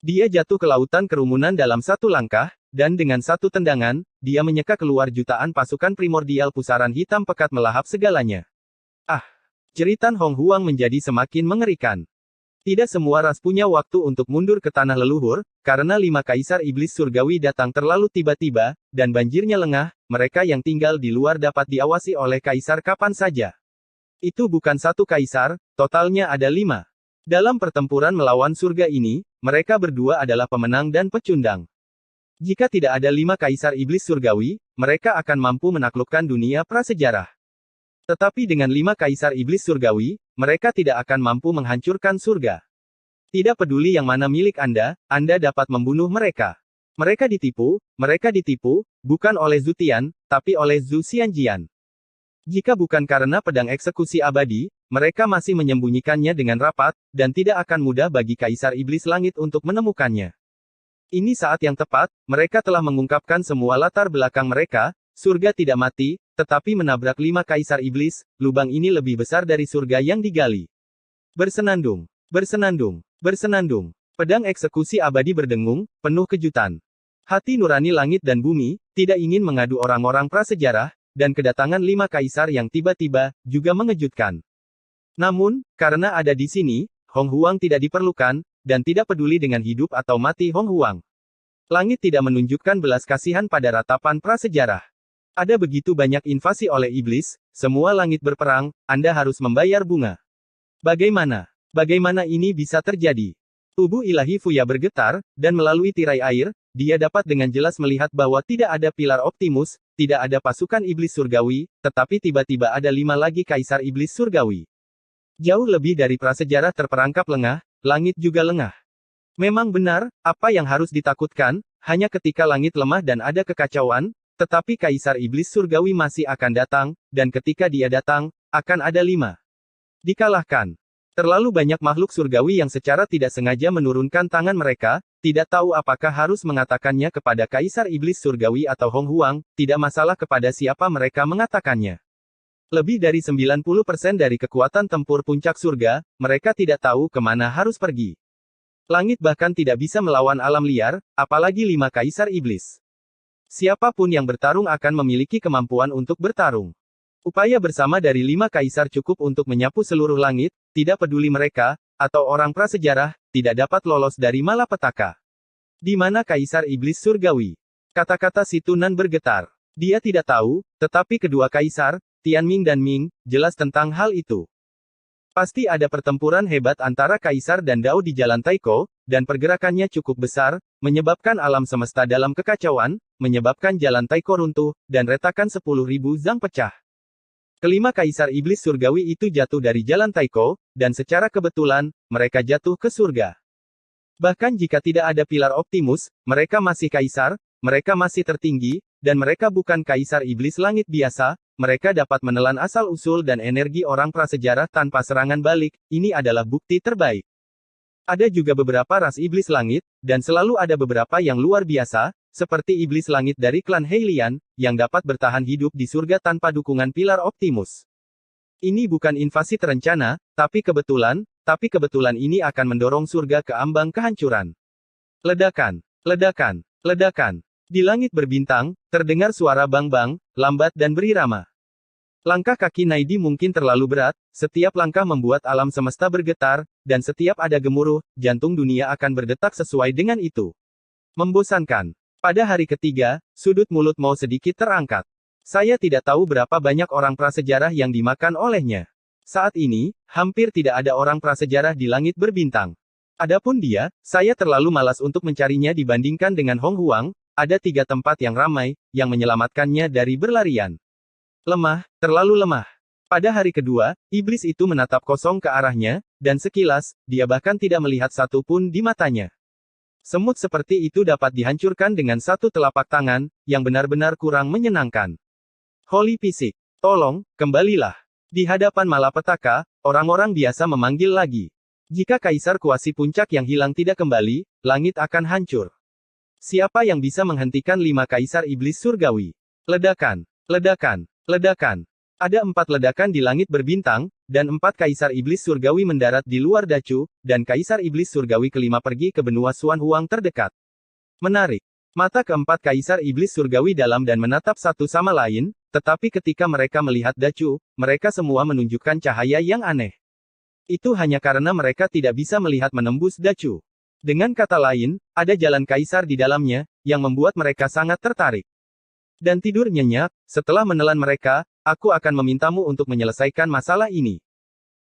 Dia jatuh ke lautan kerumunan dalam satu langkah, dan dengan satu tendangan, dia menyeka keluar jutaan pasukan primordial pusaran hitam pekat melahap segalanya. Ah! Jeritan Hong Huang menjadi semakin mengerikan. Tidak semua ras punya waktu untuk mundur ke tanah leluhur, karena 5 Kaisar Iblis Surgawi datang terlalu tiba-tiba, dan banjirnya lengah, mereka yang tinggal di luar dapat diawasi oleh Kaisar kapan saja. Itu bukan satu Kaisar, totalnya ada 5. Dalam pertempuran melawan surga ini, mereka berdua adalah pemenang dan pecundang. Jika tidak ada 5 Kaisar Iblis Surgawi, mereka akan mampu menaklukkan dunia prasejarah. Tetapi dengan 5 Kaisar Iblis Surgawi, mereka tidak akan mampu menghancurkan surga. Tidak peduli yang mana milik Anda dapat membunuh mereka. Mereka ditipu, bukan oleh Zutian, tapi oleh Zhu Xianjian. Jika bukan karena pedang eksekusi abadi, mereka masih menyembunyikannya dengan rapat, dan tidak akan mudah bagi Kaisar Iblis Langit untuk menemukannya. Ini saat yang tepat, mereka telah mengungkapkan semua latar belakang mereka, surga tidak mati, tetapi menabrak 5 Kaisar Iblis, lubang ini lebih besar dari surga yang digali. Bersenandung, bersenandung, bersenandung. Pedang eksekusi abadi berdengung, penuh kejutan. Hati nurani langit dan bumi, tidak ingin mengadu orang-orang prasejarah, dan kedatangan 5 Kaisar yang tiba-tiba, juga mengejutkan. Namun, karena ada di sini, Hong Huang tidak diperlukan, dan tidak peduli dengan hidup atau mati Hong Huang. Langit tidak menunjukkan belas kasihan pada ratapan prasejarah. Ada begitu banyak invasi oleh iblis, semua langit berperang, Anda harus membayar bunga. Bagaimana? Bagaimana ini bisa terjadi? Tubuh ilahi Fuya bergetar, dan melalui tirai air, dia dapat dengan jelas melihat bahwa tidak ada pilar Optimus, tidak ada pasukan iblis surgawi, tetapi tiba-tiba ada 5 lagi Kaisar Iblis Surgawi. Jauh lebih dari prasejarah terperangkap lengah, langit juga lengah. Memang benar, apa yang harus ditakutkan, hanya ketika langit lemah dan ada kekacauan, tetapi Kaisar Iblis Surgawi masih akan datang, dan ketika dia datang, akan ada 5. Dikalahkan. Terlalu banyak makhluk surgawi yang secara tidak sengaja menurunkan tangan mereka, tidak tahu apakah harus mengatakannya kepada Kaisar Iblis Surgawi atau Hong Huang, tidak masalah kepada siapa mereka mengatakannya. Lebih dari 90% dari kekuatan tempur puncak surga, mereka tidak tahu kemana harus pergi. Langit bahkan tidak bisa melawan alam liar, apalagi 5 Kaisar Iblis. Siapapun yang bertarung akan memiliki kemampuan untuk bertarung. Upaya bersama dari 5 Kaisar cukup untuk menyapu seluruh langit, tidak peduli mereka, atau orang prasejarah, tidak dapat lolos dari malapetaka. Di mana Kaisar Iblis Surgawi? Kata-kata si Tunan bergetar. Dia tidak tahu, tetapi kedua Kaisar, Tianming dan Ming, jelas tentang hal itu. Pasti ada pertempuran hebat antara Kaisar dan Dao di Jalan Taiko, dan pergerakannya cukup besar, menyebabkan alam semesta dalam kekacauan, menyebabkan Jalan Taiko runtuh, dan retakan 10.000 zang pecah. Kelima Kaisar Iblis Surgawi itu jatuh dari Jalan Taiko, dan secara kebetulan, mereka jatuh ke surga. Bahkan jika tidak ada pilar Optimus, mereka masih Kaisar, mereka masih tertinggi, dan mereka bukan Kaisar Iblis Langit biasa, mereka dapat menelan asal-usul dan energi orang prasejarah tanpa serangan balik, ini adalah bukti terbaik. Ada juga beberapa ras Iblis Langit, dan selalu ada beberapa yang luar biasa, seperti Iblis Langit dari klan Heilian, yang dapat bertahan hidup di surga tanpa dukungan pilar Optimus. Ini bukan invasi terencana, tapi kebetulan ini akan mendorong surga ke ambang kehancuran. Ledakan, ledakan, ledakan. Di langit berbintang, terdengar suara bang-bang, lambat dan berirama. Langkah kaki Naidi mungkin terlalu berat, setiap langkah membuat alam semesta bergetar, dan setiap ada gemuruh, jantung dunia akan berdetak sesuai dengan itu. Membosankan. Pada hari ketiga, sudut mulut Mo sedikit terangkat. Saya tidak tahu berapa banyak orang prasejarah yang dimakan olehnya. Saat ini, hampir tidak ada orang prasejarah di langit berbintang. Adapun dia, saya terlalu malas untuk mencarinya dibandingkan dengan Hong Huang. Ada 3 tempat yang ramai, yang menyelamatkannya dari berlarian. Lemah, terlalu lemah. Pada hari kedua, iblis itu menatap kosong ke arahnya, dan sekilas, dia bahkan tidak melihat satu pun di matanya. Semut seperti itu dapat dihancurkan dengan satu telapak tangan, yang benar-benar kurang menyenangkan. Holy Fisik, tolong, kembalilah. Di hadapan malapetaka, orang-orang biasa memanggil lagi. Jika Kaisar Kuasi Puncak yang hilang tidak kembali, langit akan hancur. Siapa yang bisa menghentikan 5 Kaisar Iblis Surgawi? Ledakan, ledakan, ledakan. Ada 4 ledakan di langit berbintang, dan 4 Kaisar Iblis Surgawi mendarat di luar Dacu, dan Kaisar Iblis Surgawi kelima pergi ke benua Xuan Huang terdekat. Menarik. Mata keempat Kaisar Iblis Surgawi dalam dan menatap satu sama lain, tetapi ketika mereka melihat Dacu, mereka semua menunjukkan cahaya yang aneh. Itu hanya karena mereka tidak bisa melihat menembus Dacu. Dengan kata lain, ada jalan Kaisar di dalamnya, yang membuat mereka sangat tertarik. Dan tidur nyenyak, setelah menelan mereka, aku akan memintamu untuk menyelesaikan masalah ini.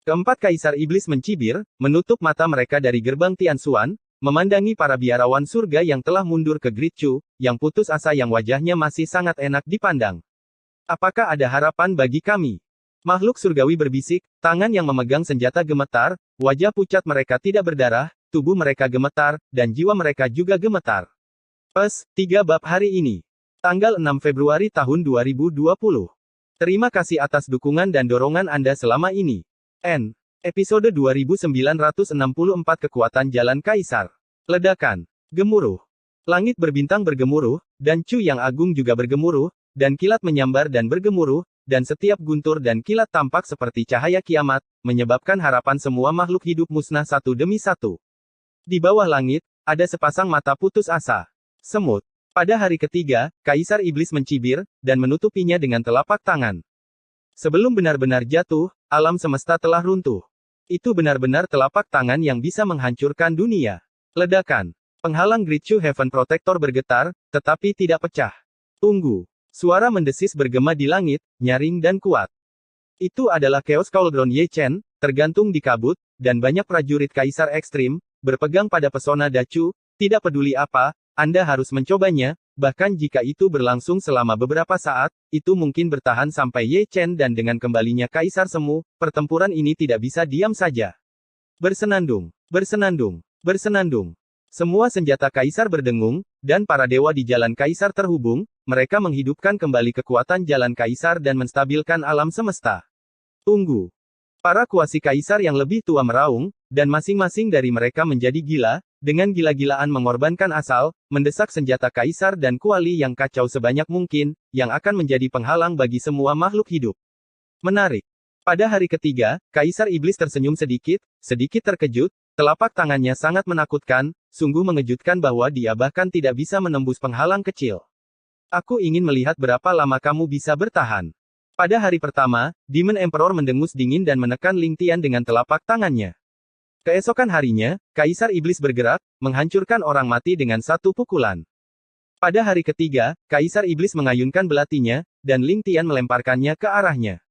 Keempat Kaisar Iblis mencibir, menutup mata mereka dari gerbang Tianxuan, memandangi para biarawan surga yang telah mundur ke Great Chu, yang putus asa yang wajahnya masih sangat enak dipandang. Apakah ada harapan bagi kami? Makhluk surgawi berbisik, tangan yang memegang senjata gemetar, wajah pucat mereka tidak berdarah, tubuh mereka gemetar, dan jiwa mereka juga gemetar. 3 bab hari ini. Tanggal 6 Februari tahun 2020. Terima kasih atas dukungan dan dorongan Anda selama ini. Episode 2964 Kekuatan Jalan Kaisar. Ledakan. Gemuruh. Langit berbintang bergemuruh, dan Chu yang agung juga bergemuruh, dan kilat menyambar dan bergemuruh, dan setiap guntur dan kilat tampak seperti cahaya kiamat, menyebabkan harapan semua makhluk hidup musnah satu demi satu. Di bawah langit, ada sepasang mata putus asa. Semut. Pada hari ketiga, Kaisar Iblis mencibir, dan menutupinya dengan telapak tangan. Sebelum benar-benar jatuh, alam semesta telah runtuh. Itu benar-benar telapak tangan yang bisa menghancurkan dunia. Ledakan. Penghalang Great Chu Heaven Protector bergetar, tetapi tidak pecah. Tunggu. Suara mendesis bergema di langit, nyaring dan kuat. Itu adalah Chaos Cauldron Ye Chen, tergantung di kabut, dan banyak prajurit Kaisar Ekstrim, berpegang pada pesona Dacu, tidak peduli apa, Anda harus mencobanya, bahkan jika itu berlangsung selama beberapa saat, itu mungkin bertahan sampai Ye Chen dan dengan kembalinya Kaisar Semu, pertempuran ini tidak bisa diam saja. Bersenandung, bersenandung, bersenandung. Semua senjata Kaisar berdengung, dan para dewa di jalan Kaisar terhubung, mereka menghidupkan kembali kekuatan jalan Kaisar dan menstabilkan alam semesta. Tunggu. Para kuasi Kaisar yang lebih tua meraung, dan masing-masing dari mereka menjadi gila, dengan gila-gilaan mengorbankan asal, mendesak senjata Kaisar dan kuali yang kacau sebanyak mungkin, yang akan menjadi penghalang bagi semua makhluk hidup. Menarik. Pada hari ketiga, Kaisar Iblis tersenyum sedikit terkejut, telapak tangannya sangat menakutkan, sungguh mengejutkan bahwa dia bahkan tidak bisa menembus penghalang kecil. Aku ingin melihat berapa lama kamu bisa bertahan. Pada hari pertama, Demon Emperor mendengus dingin dan menekan Ling Tian dengan telapak tangannya. Keesokan harinya, Kaisar Iblis bergerak, menghancurkan orang mati dengan satu pukulan. Pada hari ketiga, Kaisar Iblis mengayunkan belatinya, dan Ling Tian melemparkannya ke arahnya.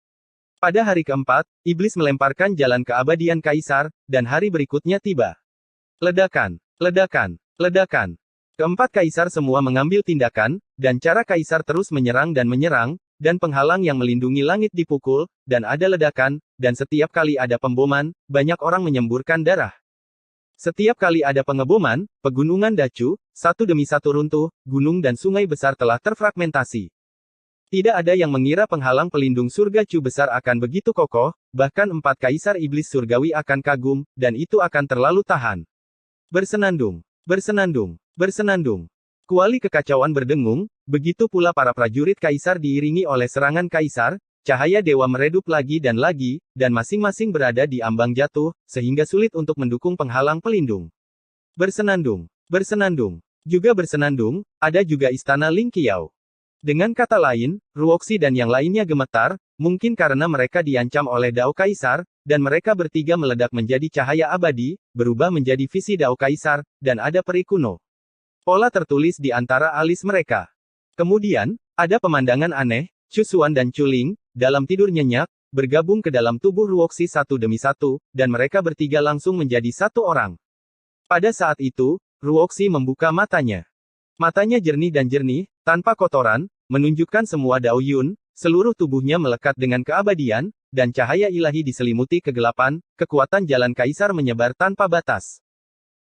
Pada hari keempat, Iblis melemparkan jalan keabadian Kaisar, dan hari berikutnya tiba. Ledakan, ledakan, ledakan. Keempat Kaisar semua mengambil tindakan, dan cara Kaisar terus menyerang, dan penghalang yang melindungi langit dipukul, dan ada ledakan, dan setiap kali ada pemboman, banyak orang menyemburkan darah. Setiap kali ada pengeboman, pegunungan Dacu, satu demi satu runtuh, gunung dan sungai besar telah terfragmentasi. Tidak ada yang mengira penghalang pelindung surga Chu besar akan begitu kokoh, bahkan 4 Kaisar Iblis Surgawi akan kagum, dan itu akan terlalu tahan. Bersenandung, bersenandung, bersenandung. Kuali kekacauan berdengung, begitu pula para prajurit Kaisar diiringi oleh serangan Kaisar, cahaya dewa meredup lagi, dan masing-masing berada di ambang jatuh, sehingga sulit untuk mendukung penghalang pelindung. Bersenandung, bersenandung, juga bersenandung, ada juga istana Ling Qiao. Dengan kata lain, Ruoxi dan yang lainnya gemetar, mungkin karena mereka diancam oleh Dao Kaisar, dan mereka bertiga meledak menjadi cahaya abadi, berubah menjadi visi Dao Kaisar, dan ada peri kuno. Pola tertulis di antara alis mereka. Kemudian, ada pemandangan aneh, Chu Xuan dan Chu Ling, dalam tidur nyenyak, bergabung ke dalam tubuh Ruoxi satu demi satu, dan mereka bertiga langsung menjadi satu orang. Pada saat itu, Ruoxi membuka matanya. Matanya jernih dan jernih, tanpa kotoran, menunjukkan semua Dao Yun, seluruh tubuhnya melekat dengan keabadian, dan cahaya ilahi diselimuti kegelapan, kekuatan jalan kaisar menyebar tanpa batas.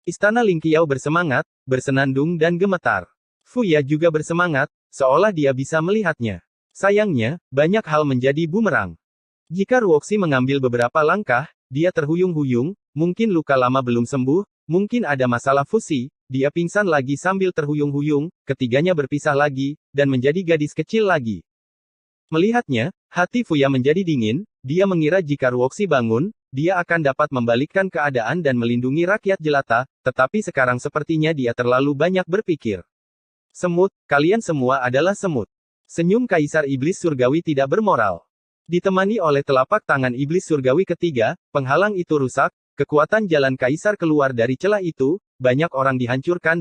Istana Lingqiao bersemangat, bersenandung dan gemetar. Fuya juga bersemangat, seolah dia bisa melihatnya. Sayangnya, banyak hal menjadi bumerang. Jika Ruoxi mengambil beberapa langkah, dia terhuyung-huyung, mungkin luka lama belum sembuh, mungkin ada masalah fusi, dia pingsan lagi sambil terhuyung-huyung, ketiganya berpisah lagi, dan menjadi gadis kecil lagi. Melihatnya, hati Fuya menjadi dingin, dia mengira jika Ruoxi bangun, dia akan dapat membalikkan keadaan dan melindungi rakyat jelata, tetapi sekarang sepertinya dia terlalu banyak berpikir. Semut, kalian semua adalah semut. Senyum Kaisar Iblis Surgawi tidak bermoral. Ditemani oleh telapak tangan Iblis Surgawi ketiga, penghalang itu rusak, kekuatan jalan Kaisar keluar dari celah itu, banyak orang dihancurkan,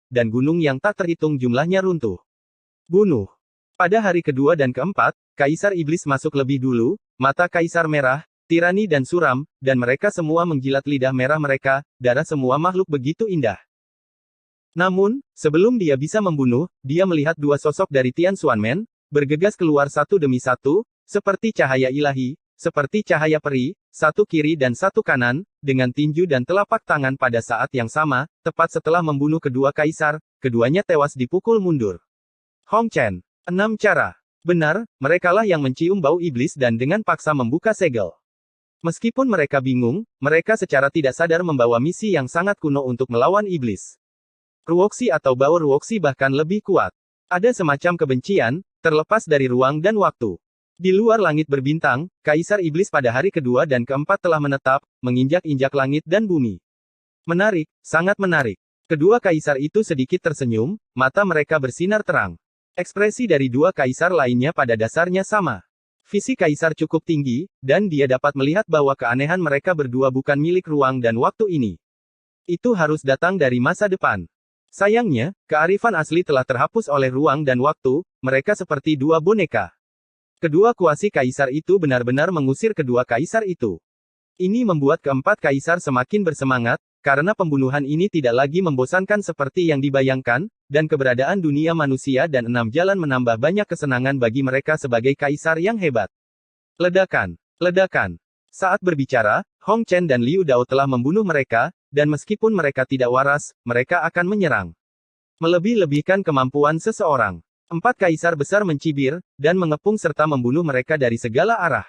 dan gunung yang tak terhitung jumlahnya runtuh. Bunuh. Pada hari kedua dan keempat, Kaisar Iblis masuk lebih dulu, mata Kaisar merah, tirani dan suram, dan mereka semua menjilat lidah merah mereka, darah semua makhluk begitu indah. Namun, sebelum dia bisa membunuh, dia melihat dua sosok dari Tian Xuanmen, bergegas keluar satu demi satu, seperti cahaya ilahi, seperti cahaya peri, satu kiri dan satu kanan, dengan tinju dan telapak tangan pada saat yang sama, tepat setelah membunuh kedua kaisar, keduanya tewas dipukul mundur. Hong Chen. 6 cara. Benar, merekalah yang mencium bau iblis dan dengan paksa membuka segel. Meskipun mereka bingung, mereka secara tidak sadar membawa misi yang sangat kuno untuk melawan iblis. Ruoxi atau bau Ruoxi bahkan lebih kuat. Ada semacam kebencian, terlepas dari ruang dan waktu. Di luar langit berbintang, Kaisar Iblis pada hari kedua dan keempat telah menetap, menginjak-injak langit dan bumi. Menarik, sangat menarik. Kedua kaisar itu sedikit tersenyum, mata mereka bersinar terang. Ekspresi dari dua kaisar lainnya pada dasarnya sama. Visi kaisar cukup tinggi, dan dia dapat melihat bahwa keanehan mereka berdua bukan milik ruang dan waktu ini. Itu harus datang dari masa depan. Sayangnya, kearifan asli telah terhapus oleh ruang dan waktu, mereka seperti dua boneka. Kedua kuasi kaisar itu benar-benar mengusir kedua kaisar itu. Ini membuat keempat kaisar semakin bersemangat, karena pembunuhan ini tidak lagi membosankan seperti yang dibayangkan, dan keberadaan dunia manusia dan 6 jalan menambah banyak kesenangan bagi mereka sebagai kaisar yang hebat. Ledakan. Ledakan. Saat berbicara, Hong Chen dan Liu Dao telah membunuh mereka, dan meskipun mereka tidak waras, mereka akan menyerang. Melebih-lebihkan kemampuan seseorang. 4 kaisar besar mencibir, dan mengepung serta membunuh mereka dari segala arah.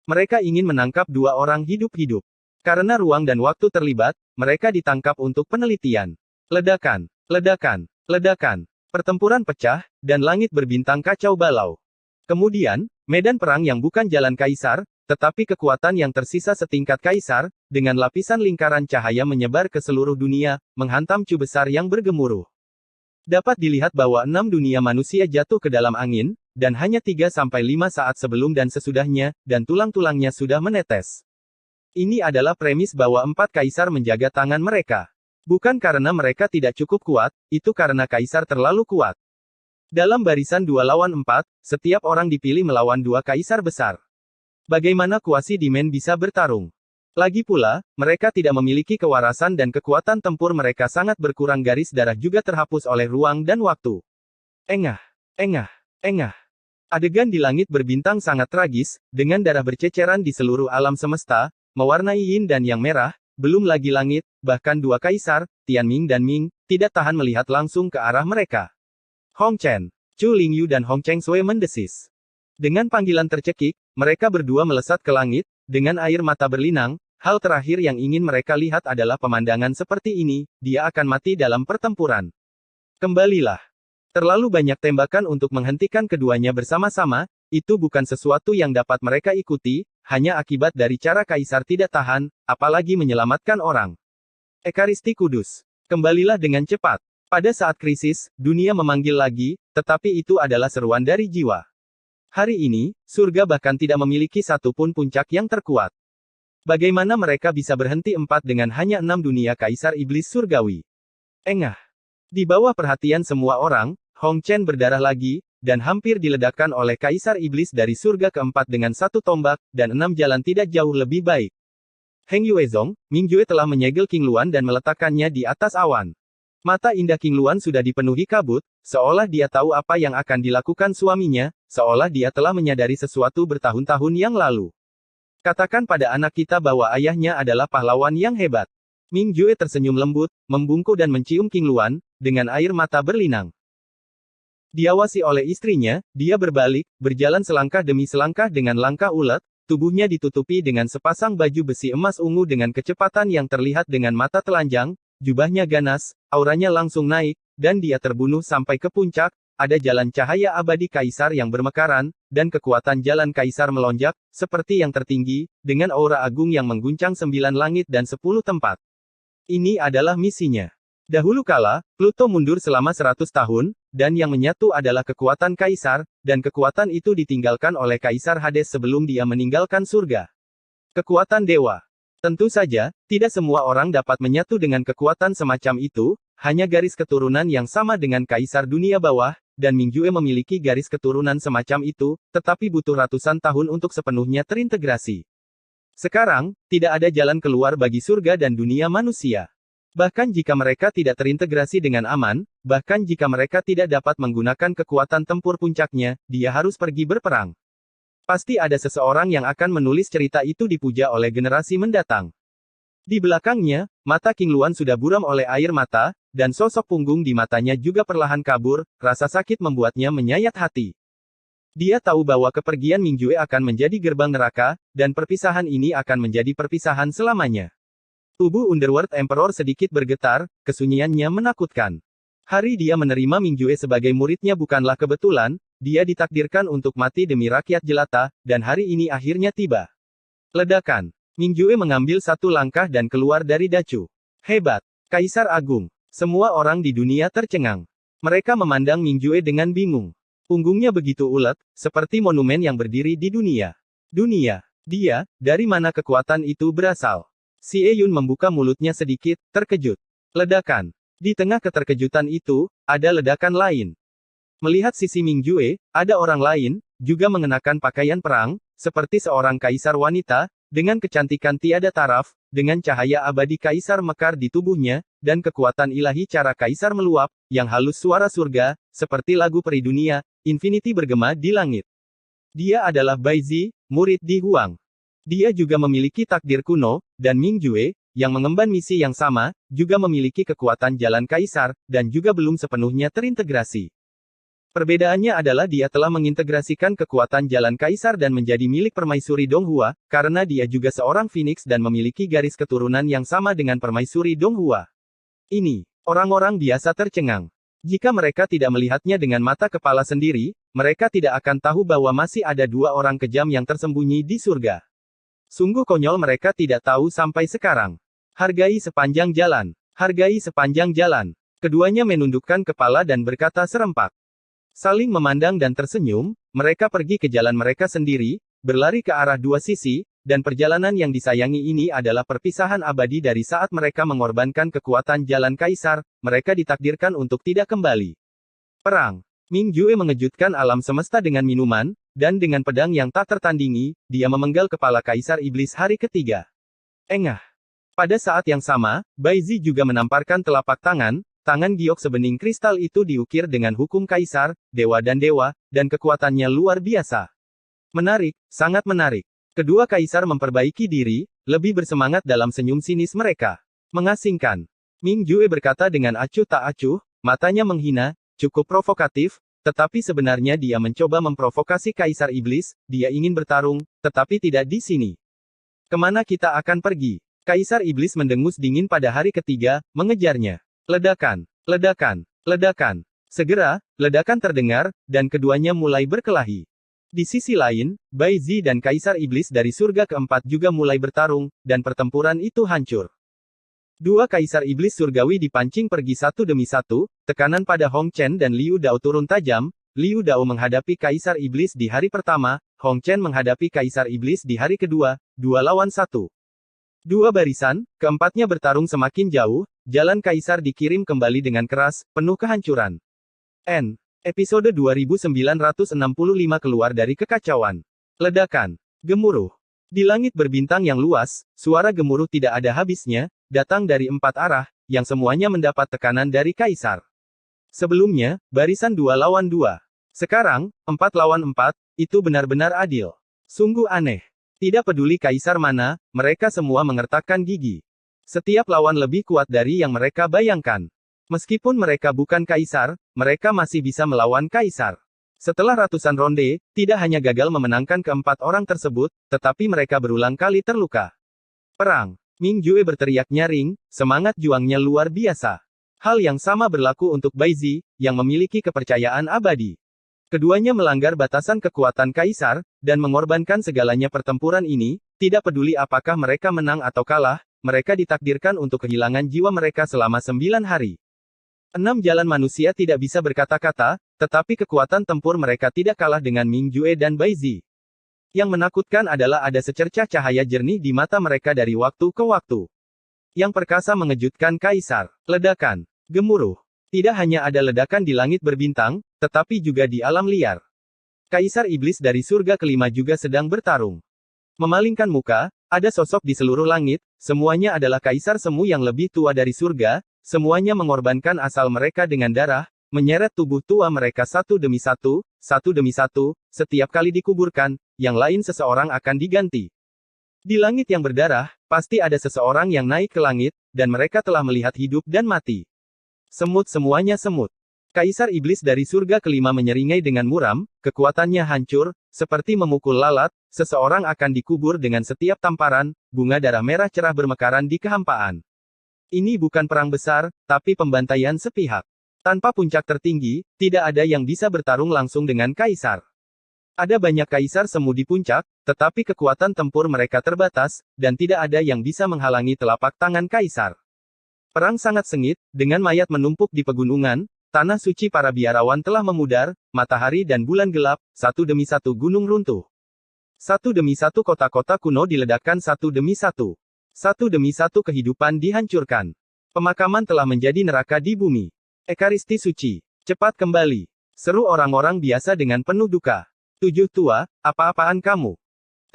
Mereka ingin menangkap 2 orang hidup-hidup. Karena ruang dan waktu terlibat, mereka ditangkap untuk penelitian. Ledakan. Ledakan. Ledakan. Pertempuran pecah, dan langit berbintang kacau balau. Kemudian, medan perang yang bukan jalan kaisar, tetapi kekuatan yang tersisa setingkat kaisar, dengan lapisan lingkaran cahaya menyebar ke seluruh dunia, menghantam Chu besar yang bergemuruh. Dapat dilihat bahwa 6 dunia manusia jatuh ke dalam angin, dan hanya 3-5 saat sebelum dan sesudahnya, dan tulang-tulangnya sudah menetes. Ini adalah premis bahwa 4 kaisar menjaga tangan mereka. Bukan karena mereka tidak cukup kuat, itu karena kaisar terlalu kuat. Dalam barisan 2 lawan 4, setiap orang dipilih melawan 2 kaisar besar. Bagaimana kuasi Dimen bisa bertarung? Lagi pula, mereka tidak memiliki kewarasan dan kekuatan tempur mereka sangat berkurang, garis darah juga terhapus oleh ruang dan waktu. Engah. Engah. Engah. Adegan di langit berbintang sangat tragis, dengan darah berceceran di seluruh alam semesta, mewarnai yin dan yang merah, belum lagi langit, bahkan 2 kaisar, Tianming dan Ming, tidak tahan melihat langsung ke arah mereka. Hong Chen, Chu Lingyu dan Hong Cheng Sui mendesis. Dengan panggilan tercekik, mereka berdua melesat ke langit, dengan air mata berlinang, hal terakhir yang ingin mereka lihat adalah pemandangan seperti ini, dia akan mati dalam pertempuran. Kembalilah. Terlalu banyak tembakan untuk menghentikan keduanya bersama-sama, itu bukan sesuatu yang dapat mereka ikuti, hanya akibat dari cara kaisar tidak tahan, apalagi menyelamatkan orang. Ekaristi Kudus. Kembalilah dengan cepat. Pada saat krisis, dunia memanggil lagi, tetapi itu adalah seruan dari jiwa. Hari ini, surga bahkan tidak memiliki satu pun puncak yang terkuat. Bagaimana mereka bisa berhenti 4 dengan hanya 6 dunia kaisar iblis surgawi? Engah. Di bawah perhatian semua orang, Hong Chen berdarah lagi, dan hampir diledakkan oleh Kaisar Iblis dari surga keempat dengan satu tombak, dan 6 jalan tidak jauh lebih baik. Heng Yuezong, Ming Jue telah menyegel King Luan dan meletakkannya di atas awan. Mata indah King Luan sudah dipenuhi kabut, seolah dia tahu apa yang akan dilakukan suaminya, seolah dia telah menyadari sesuatu bertahun-tahun yang lalu. Katakan pada anak kita bahwa ayahnya adalah pahlawan yang hebat. Ming Jue tersenyum lembut, membungkuk dan mencium King Luan, dengan air mata berlinang. Diawasi oleh istrinya, dia berbalik, berjalan selangkah demi selangkah dengan langkah ulet, tubuhnya ditutupi dengan sepasang baju besi emas ungu dengan kecepatan yang terlihat dengan mata telanjang, jubahnya ganas, auranya langsung naik, dan dia terbunuh sampai ke puncak, ada jalan cahaya abadi Kaisar yang bermekaran, dan kekuatan jalan Kaisar melonjak, seperti yang tertinggi, dengan aura agung yang mengguncang 9 langit dan 10 tempat. Ini adalah misinya. Dahulu kala, Pluto mundur selama 100 tahun, dan yang menyatu adalah kekuatan Kaisar, dan kekuatan itu ditinggalkan oleh Kaisar Hades sebelum dia meninggalkan surga. Kekuatan Dewa. Tentu saja, tidak semua orang dapat menyatu dengan kekuatan semacam itu, hanya garis keturunan yang sama dengan Kaisar Dunia Bawah, dan Ming Jue memiliki garis keturunan semacam itu, tetapi butuh ratusan tahun untuk sepenuhnya terintegrasi. Sekarang, tidak ada jalan keluar bagi surga dan dunia manusia. Bahkan jika mereka tidak terintegrasi dengan aman, bahkan jika mereka tidak dapat menggunakan kekuatan tempur puncaknya, dia harus pergi berperang. Pasti ada seseorang yang akan menulis cerita itu dipuja oleh generasi mendatang. Di belakangnya, mata King Luan sudah buram oleh air mata, dan sosok punggung di matanya juga perlahan kabur, rasa sakit membuatnya menyayat hati. Dia tahu bahwa kepergian Ming Jue akan menjadi gerbang neraka, dan perpisahan ini akan menjadi perpisahan selamanya. Tubuh Underworld Emperor sedikit bergetar, kesunyiannya menakutkan. Hari dia menerima Ming Jue sebagai muridnya bukanlah kebetulan, dia ditakdirkan untuk mati demi rakyat jelata, dan hari ini akhirnya tiba. Ledakan. Ming Jue mengambil satu langkah dan keluar dari Dacu. Hebat. Kaisar Agung. Semua orang di dunia tercengang. Mereka memandang Ming Jue dengan bingung. Punggungnya begitu ulet, seperti monumen yang berdiri di dunia. Dunia. Dia, dari mana kekuatan itu berasal? Xie Yun membuka mulutnya sedikit, terkejut. Ledakan. Di tengah keterkejutan itu, ada ledakan lain. Melihat sisi Ming Jue, ada orang lain, juga mengenakan pakaian perang, seperti seorang kaisar wanita, dengan kecantikan tiada taraf, dengan cahaya abadi kaisar mekar di tubuhnya, dan kekuatan ilahi cara kaisar meluap, yang halus suara surga, seperti lagu peri dunia, Infinity bergema di langit. Dia adalah Bai Zi, murid Di Huang. Dia juga memiliki takdir kuno, dan Ming Jue, yang mengemban misi yang sama, juga memiliki kekuatan jalan kaisar, dan juga belum sepenuhnya terintegrasi. Perbedaannya adalah dia telah mengintegrasikan kekuatan jalan kaisar dan menjadi milik permaisuri Donghua, karena dia juga seorang Phoenix dan memiliki garis keturunan yang sama dengan permaisuri Donghua. Ini, orang-orang biasa tercengang. Jika mereka tidak melihatnya dengan mata kepala sendiri, mereka tidak akan tahu bahwa masih ada 2 orang kejam yang tersembunyi di surga. Sungguh konyol mereka tidak tahu sampai sekarang. Hargai sepanjang jalan. Hargai sepanjang jalan. Keduanya menundukkan kepala dan berkata serempak. Saling memandang dan tersenyum, mereka pergi ke jalan mereka sendiri, berlari ke arah 2 sisi, dan perjalanan yang disayangi ini adalah perpisahan abadi dari saat mereka mengorbankan kekuatan jalan kaisar, mereka ditakdirkan untuk tidak kembali. Perang. Ming Jue mengejutkan alam semesta dengan minuman, dan dengan pedang yang tak tertandingi, dia memenggal kepala Kaisar Iblis hari ketiga. Engah. Pada saat yang sama, Bai Zi juga menamparkan telapak tangan giok sebening kristal itu diukir dengan hukum Kaisar, Dewa, dan kekuatannya luar biasa. Menarik, sangat menarik. Kedua Kaisar memperbaiki diri, lebih bersemangat dalam senyum sinis mereka. Mengasingkan. Ming Jue berkata dengan acuh tak acuh, matanya menghina, cukup provokatif, tetapi sebenarnya dia mencoba memprovokasi Kaisar Iblis, dia ingin bertarung, tetapi tidak di sini. Kemana kita akan pergi? Kaisar Iblis mendengus dingin pada hari ketiga, mengejarnya. Ledakan, ledakan, ledakan. Segera, ledakan terdengar, dan keduanya mulai berkelahi. Di sisi lain, Bai Zi dan Kaisar Iblis dari surga keempat juga mulai bertarung, dan pertempuran itu hancur. 2 Kaisar Iblis surgawi dipancing pergi satu demi satu, tekanan pada Hong Chen dan Liu Dao turun tajam, Liu Dao menghadapi Kaisar Iblis di hari pertama, Hong Chen menghadapi Kaisar Iblis di hari kedua, 2 lawan 1. 2 barisan, keempatnya bertarung semakin jauh, jalan Kaisar dikirim kembali dengan keras, penuh kehancuran. Episode 2965 keluar dari kekacauan. Ledakan. Gemuruh. Di langit berbintang yang luas, suara gemuruh tidak ada habisnya, datang dari 4 arah, yang semuanya mendapat tekanan dari Kaisar. Sebelumnya, barisan 2 lawan 2. Sekarang, 4 lawan 4, itu benar-benar adil. Sungguh aneh. Tidak peduli Kaisar mana, mereka semua mengertakkan gigi. Setiap lawan lebih kuat dari yang mereka bayangkan. Meskipun mereka bukan Kaisar, mereka masih bisa melawan Kaisar. Setelah ratusan ronde, tidak hanya gagal memenangkan keempat orang tersebut, tetapi mereka berulang kali terluka. Perang. Ming Jue berteriak nyaring, semangat juangnya luar biasa. Hal yang sama berlaku untuk Bai Zi, yang memiliki kepercayaan abadi. Keduanya melanggar batasan kekuatan Kaisar, dan mengorbankan segalanya pertempuran ini, tidak peduli apakah mereka menang atau kalah, mereka ditakdirkan untuk kehilangan jiwa mereka selama 9 hari. 6 jalan manusia tidak bisa berkata-kata, tetapi kekuatan tempur mereka tidak kalah dengan Ming Jue dan Bai Zi. Yang menakutkan adalah ada secercah cahaya jernih di mata mereka dari waktu ke waktu. Yang perkasa mengejutkan Kaisar. Ledakan. Gemuruh. Tidak hanya ada ledakan di langit berbintang, tetapi juga di alam liar. Kaisar Iblis dari surga kelima juga sedang bertarung. Memalingkan muka, ada sosok di seluruh langit, semuanya adalah Kaisar semu yang lebih tua dari surga, semuanya mengorbankan asal mereka dengan darah, menyeret tubuh tua mereka satu demi satu, setiap kali dikuburkan, yang lain seseorang akan diganti. Di langit yang berdarah, pasti ada seseorang yang naik ke langit, dan mereka telah melihat hidup dan mati. Semut semuanya semut. Kaisar Iblis dari surga kelima menyeringai dengan muram, kekuatannya hancur, seperti memukul lalat, seseorang akan dikubur dengan setiap tamparan, bunga darah merah cerah bermekaran di kehampaan. Ini bukan perang besar, tapi pembantaian sepihak. Tanpa puncak tertinggi, tidak ada yang bisa bertarung langsung dengan Kaisar. Ada banyak Kaisar semu di puncak, tetapi kekuatan tempur mereka terbatas, dan tidak ada yang bisa menghalangi telapak tangan Kaisar. Perang sangat sengit, dengan mayat menumpuk di pegunungan, tanah suci para biarawan telah memudar, matahari dan bulan gelap, satu demi satu gunung runtuh. Satu demi satu kota-kota kuno diledakkan satu demi satu. Satu demi satu kehidupan dihancurkan. Pemakaman telah menjadi neraka di bumi. Ekaristi suci. Cepat kembali. Seru orang-orang biasa dengan penuh duka. 7 tua, apa-apaan kamu?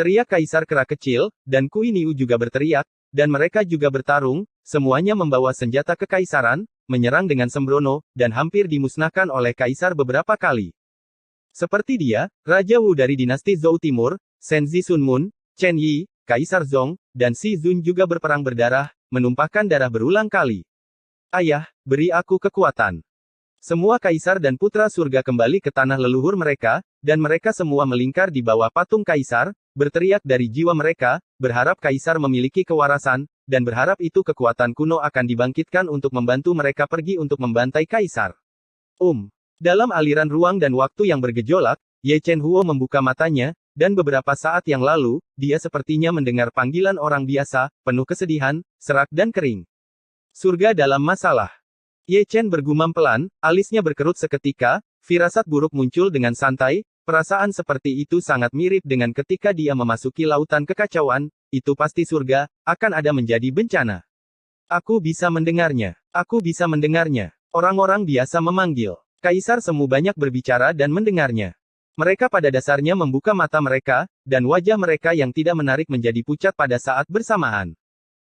Teriak Kaisar kera kecil, dan Kui Niu juga berteriak, dan mereka juga bertarung, semuanya membawa senjata kekaisaran, menyerang dengan sembrono, dan hampir dimusnahkan oleh Kaisar beberapa kali. Seperti dia, Raja Wu dari dinasti Zhou Timur, Senzi Sun Mun, Chen Yi, Kaisar Zong, dan Si Zun juga berperang berdarah, menumpahkan darah berulang kali. Ayah, beri aku kekuatan. Semua Kaisar dan Putra Surga kembali ke tanah leluhur mereka, dan mereka semua melingkar di bawah patung Kaisar, berteriak dari jiwa mereka, berharap Kaisar memiliki kewarasan, dan berharap itu kekuatan kuno akan dibangkitkan untuk membantu mereka pergi untuk membantai Kaisar. Dalam aliran ruang dan waktu yang bergejolak, Ye Chen Huo membuka matanya, dan beberapa saat yang lalu, dia sepertinya mendengar panggilan orang biasa, penuh kesedihan, serak dan kering. Surga dalam masalah. Ye Chen bergumam pelan, alisnya berkerut seketika, firasat buruk muncul dengan santai, perasaan seperti itu sangat mirip dengan ketika dia memasuki lautan kekacauan, itu pasti surga, akan ada menjadi bencana. Aku bisa mendengarnya. Aku bisa mendengarnya. Orang-orang biasa memanggil. Kaisar semu banyak berbicara dan mendengarnya. Mereka pada dasarnya membuka mata mereka, dan wajah mereka yang tidak menarik menjadi pucat pada saat bersamaan.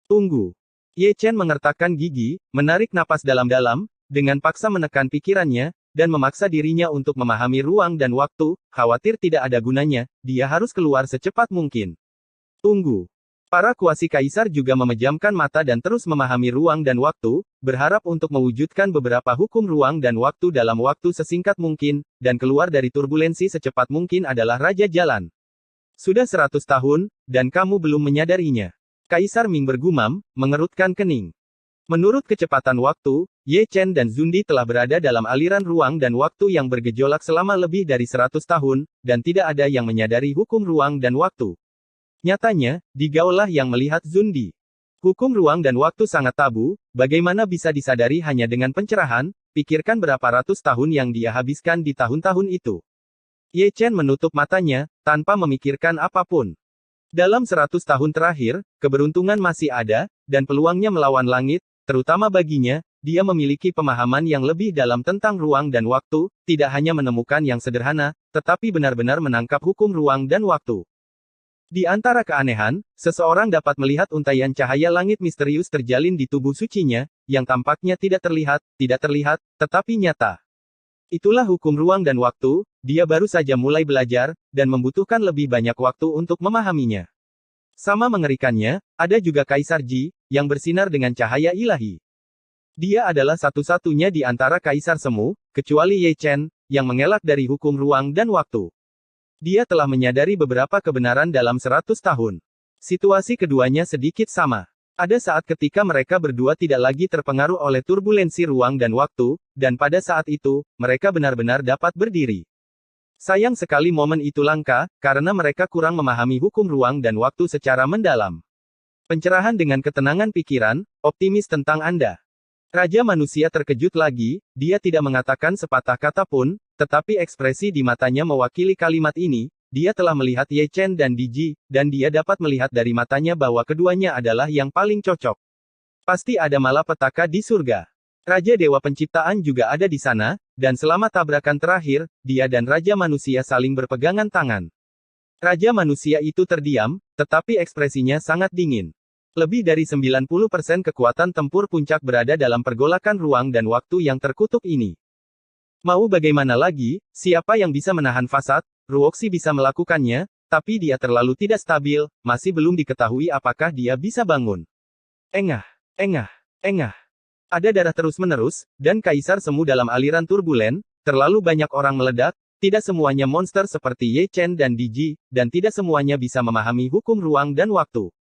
Tunggu. Ye Chen mengertakkan gigi, menarik napas dalam-dalam, dengan paksa menekan pikirannya, dan memaksa dirinya untuk memahami ruang dan waktu, khawatir tidak ada gunanya, dia harus keluar secepat mungkin. Tunggu. Para kuasi Kaisar juga memejamkan mata dan terus memahami ruang dan waktu, berharap untuk mewujudkan beberapa hukum ruang dan waktu dalam waktu sesingkat mungkin, dan keluar dari turbulensi secepat mungkin adalah Raja Jalan. Sudah 100 tahun, dan kamu belum menyadarinya. Kaisar Ming bergumam, mengerutkan kening. Menurut kecepatan waktu, Ye Chen dan Zundi telah berada dalam aliran ruang dan waktu yang bergejolak selama lebih dari 100 tahun, dan tidak ada yang menyadari hukum ruang dan waktu. Nyatanya, Digaulah yang melihat Zundi. Hukum ruang dan waktu sangat tabu, bagaimana bisa disadari hanya dengan pencerahan, pikirkan berapa ratus tahun yang dia habiskan di tahun-tahun itu. Ye Chen menutup matanya, tanpa memikirkan apapun. Dalam 100 tahun terakhir, keberuntungan masih ada, dan peluangnya melawan langit, terutama baginya, dia memiliki pemahaman yang lebih dalam tentang ruang dan waktu, tidak hanya menemukan yang sederhana, tetapi benar-benar menangkap hukum ruang dan waktu. Di antara keanehan, seseorang dapat melihat untaian cahaya langit misterius terjalin di tubuh sucinya, yang tampaknya tidak terlihat, tetapi nyata. Itulah hukum ruang dan waktu, dia baru saja mulai belajar, dan membutuhkan lebih banyak waktu untuk memahaminya. Sama mengerikannya, ada juga Kaisar Ji, yang bersinar dengan cahaya ilahi. Dia adalah satu-satunya di antara Kaisar Semu, kecuali Ye Chen, yang mengelak dari hukum ruang dan waktu. Dia telah menyadari beberapa kebenaran dalam 100 tahun. Situasi keduanya sedikit sama. Ada saat ketika mereka berdua tidak lagi terpengaruh oleh turbulensi ruang dan waktu, dan pada saat itu, mereka benar-benar dapat berdiri. Sayang sekali momen itu langka, karena mereka kurang memahami hukum ruang dan waktu secara mendalam. Pencerahan dengan ketenangan pikiran, optimis tentang Anda. Raja manusia terkejut lagi, dia tidak mengatakan sepatah kata pun, tetapi ekspresi di matanya mewakili kalimat ini. Dia telah melihat Ye Chen dan Di Ji, dan dia dapat melihat dari matanya bahwa keduanya adalah yang paling cocok. Pasti ada malapetaka di surga. Raja Dewa Penciptaan juga ada di sana, dan selama tabrakan terakhir, dia dan Raja Manusia saling berpegangan tangan. Raja Manusia itu terdiam, tetapi ekspresinya sangat dingin. Lebih dari 90% kekuatan tempur puncak berada dalam pergolakan ruang dan waktu yang terkutuk ini. Mau bagaimana lagi, siapa yang bisa menahan fasad? Ruoxi bisa melakukannya, tapi dia terlalu tidak stabil, masih belum diketahui apakah dia bisa bangun. Engah. Ada darah terus-menerus, dan Kaisar Semu dalam aliran turbulen, terlalu banyak orang meledak, tidak semuanya monster seperti Ye Chen dan Di Ji, dan tidak semuanya bisa memahami hukum ruang dan waktu.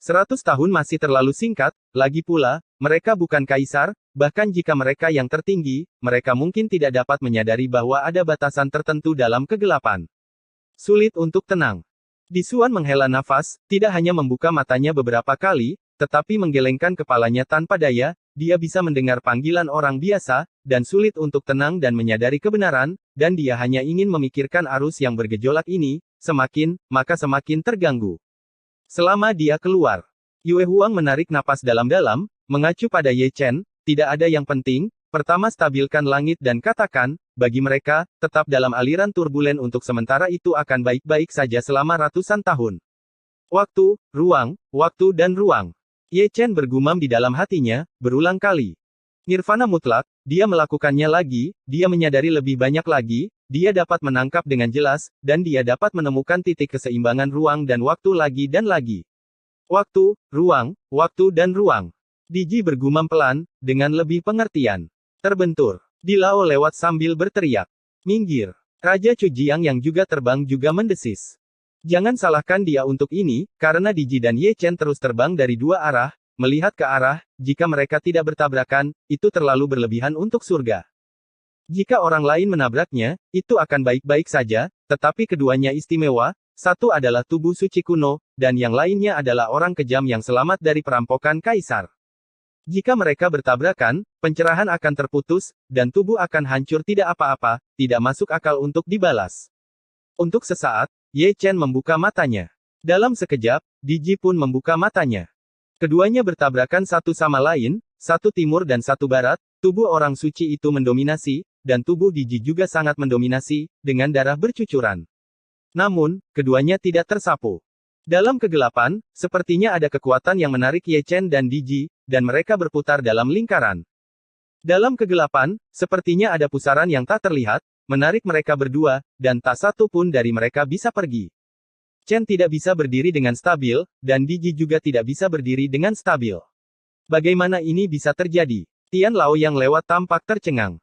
100 tahun masih terlalu singkat, lagi pula, mereka bukan kaisar, bahkan jika mereka yang tertinggi, mereka mungkin tidak dapat menyadari bahwa ada batasan tertentu dalam kegelapan. Sulit untuk tenang. Disuan menghela nafas, tidak hanya membuka matanya beberapa kali, tetapi menggelengkan kepalanya tanpa daya, dia bisa mendengar panggilan orang biasa, dan sulit untuk tenang dan menyadari kebenaran, dan dia hanya ingin memikirkan arus yang bergejolak ini, semakin terganggu. Selama dia keluar, Yue Huang menarik napas dalam-dalam, mengacu pada Ye Chen, tidak ada yang penting, pertama stabilkan langit dan katakan, bagi mereka, tetap dalam aliran turbulen untuk sementara itu akan baik-baik saja selama ratusan tahun. Waktu, dan ruang. Ye Chen bergumam di dalam hatinya, berulang kali. Nirvana mutlak, dia melakukannya lagi, dia menyadari lebih banyak lagi, dia dapat menangkap dengan jelas, dan dia dapat menemukan titik keseimbangan ruang dan waktu lagi dan lagi. Waktu, dan ruang. Di Ji bergumam pelan, dengan lebih pengertian. Terbentur. Di Lao lewat sambil berteriak. Minggir. Raja Chujiang yang juga terbang juga mendesis. Jangan salahkan dia untuk ini, karena Di Ji dan Ye Chen terus terbang dari dua arah, melihat ke arah, jika mereka tidak bertabrakan, itu terlalu berlebihan untuk surga. Jika orang lain menabraknya, itu akan baik-baik saja, tetapi keduanya istimewa, satu adalah tubuh suci kuno, dan yang lainnya adalah orang kejam yang selamat dari perampokan kaisar. Jika mereka bertabrakan, pencerahan akan terputus, dan tubuh akan hancur tidak apa-apa, tidak masuk akal untuk dibalas. Untuk sesaat, Ye Chen membuka matanya. Dalam sekejap, Di Ji pun membuka matanya. Keduanya bertabrakan satu sama lain, satu timur dan satu barat, tubuh orang suci itu mendominasi, dan tubuh Di Ji juga sangat mendominasi, dengan darah bercucuran. Namun, keduanya tidak tersapu. Dalam kegelapan, sepertinya ada kekuatan yang menarik Ye Chen dan Di Ji, dan mereka berputar dalam lingkaran. Dalam kegelapan, sepertinya ada pusaran yang tak terlihat, menarik mereka berdua, dan tak satu pun dari mereka bisa pergi. Chen tidak bisa berdiri dengan stabil, dan Di Ji juga tidak bisa berdiri dengan stabil. Bagaimana ini bisa terjadi? Tian Lao yang lewat tampak tercengang.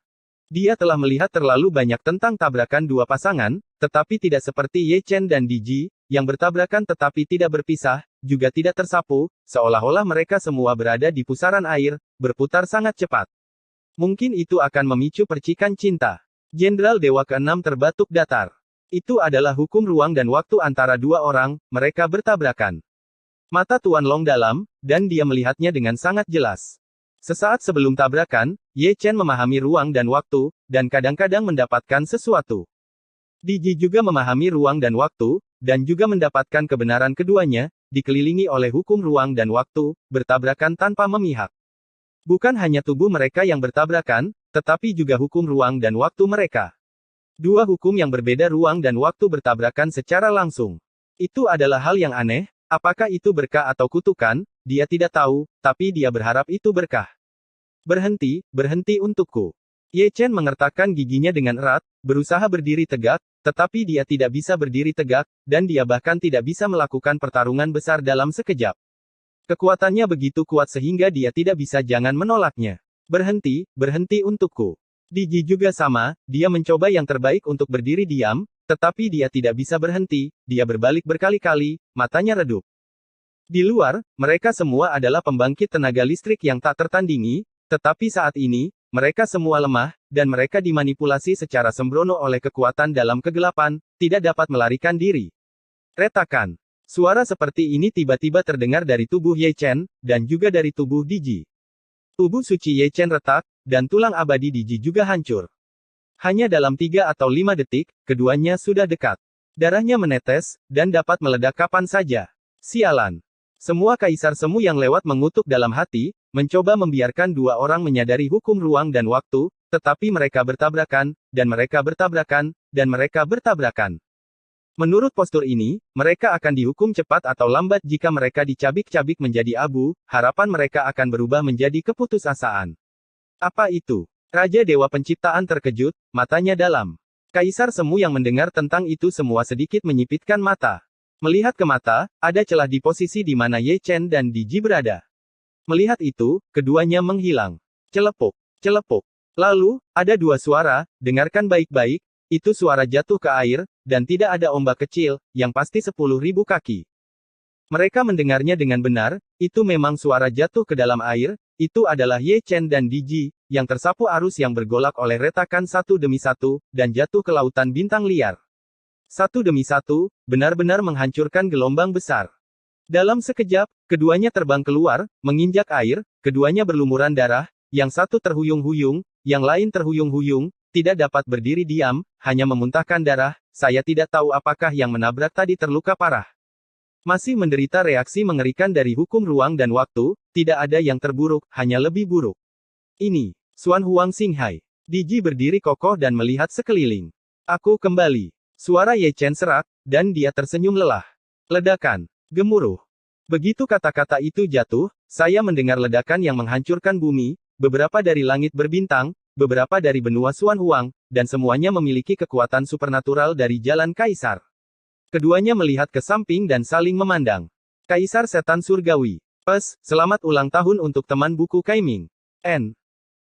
Dia telah melihat terlalu banyak tentang tabrakan dua pasangan, tetapi tidak seperti Ye Chen dan Di Ji, yang bertabrakan tetapi tidak berpisah, juga tidak tersapu, seolah-olah mereka semua berada di pusaran air, berputar sangat cepat. Mungkin itu akan memicu percikan cinta. Jenderal Dewa ke-6 terbatuk datar. Itu adalah hukum ruang dan waktu antara dua orang, mereka bertabrakan. Mata Tuan Long dalam, dan dia melihatnya dengan sangat jelas. Sesaat sebelum tabrakan, Ye Chen memahami ruang dan waktu, dan kadang-kadang mendapatkan sesuatu. Di Ji juga memahami ruang dan waktu, dan juga mendapatkan kebenaran keduanya, dikelilingi oleh hukum ruang dan waktu, bertabrakan tanpa memihak. Bukan hanya tubuh mereka yang bertabrakan, tetapi juga hukum ruang dan waktu mereka. Dua hukum yang berbeda ruang dan waktu bertabrakan secara langsung. Itu adalah hal yang aneh, apakah itu berkah atau kutukan, dia tidak tahu, tapi dia berharap itu berkah. Berhenti, berhenti untukku. Ye Chen mengertakkan giginya dengan erat, berusaha berdiri tegak, tetapi dia tidak bisa berdiri tegak, dan dia bahkan tidak bisa melakukan pertarungan besar dalam sekejap. Kekuatannya begitu kuat sehingga dia tidak bisa jangan menolaknya. Berhenti, berhenti untukku. Diji juga sama, dia mencoba yang terbaik untuk berdiri diam, tetapi dia tidak bisa berhenti, dia berbalik berkali-kali, matanya redup. Di luar, mereka semua adalah pembangkit tenaga listrik yang tak tertandingi, tetapi saat ini, mereka semua lemah, dan mereka dimanipulasi secara sembrono oleh kekuatan dalam kegelapan, tidak dapat melarikan diri. Retakan. Suara seperti ini tiba-tiba terdengar dari tubuh Ye Chen, dan juga dari tubuh Diji. Tubuh suci Ye Chen retak, dan tulang abadi Diji juga hancur. Hanya dalam 3 atau 5 detik, keduanya sudah dekat. Darahnya menetes, dan dapat meledak kapan saja. Sialan. Semua kaisar semu yang lewat mengutuk dalam hati, mencoba membiarkan dua orang menyadari hukum ruang dan waktu, tetapi mereka bertabrakan, dan mereka bertabrakan, dan mereka bertabrakan. Menurut postur ini, mereka akan dihukum cepat atau lambat jika mereka dicabik-cabik menjadi abu, harapan mereka akan berubah menjadi keputusasaan. Apa itu? Raja Dewa Penciptaan terkejut, matanya dalam. Kaisar semu yang mendengar tentang itu semua sedikit menyipitkan mata. Melihat ke mata, ada celah di posisi di mana Ye Chen dan Diji berada. Melihat itu, keduanya menghilang. Celepuk, celepuk. Lalu, ada dua suara, dengarkan baik-baik, itu suara jatuh ke air, dan tidak ada ombak kecil, yang pasti 10.000 kaki. Mereka mendengarnya dengan benar, itu memang suara jatuh ke dalam air, itu adalah Ye Chen dan Diji, yang tersapu arus yang bergolak oleh retakan satu demi satu, dan jatuh ke lautan bintang liar. Satu demi satu, benar-benar menghancurkan gelombang besar. Dalam sekejap, keduanya terbang keluar, menginjak air, keduanya berlumuran darah, yang satu terhuyung-huyung, yang lain terhuyung-huyung, tidak dapat berdiri diam, hanya memuntahkan darah, saya tidak tahu apakah yang menabrak tadi terluka parah. Masih menderita reaksi mengerikan dari hukum ruang dan waktu, tidak ada yang terburuk, hanya lebih buruk. Ini, Xuan Huang Xinghai. Diji berdiri kokoh dan melihat sekeliling. Aku kembali. Suara Ye Chen serak, dan dia tersenyum lelah. Ledakan. Gemuruh. Begitu kata-kata itu jatuh, saya mendengar ledakan yang menghancurkan bumi, beberapa dari langit berbintang, beberapa dari benua Xuan Huang, dan semuanya memiliki kekuatan supernatural dari jalan kaisar. Keduanya melihat ke samping dan saling memandang. Kaisar Setan Surgawi. Selamat ulang tahun untuk teman buku Kaiming. N.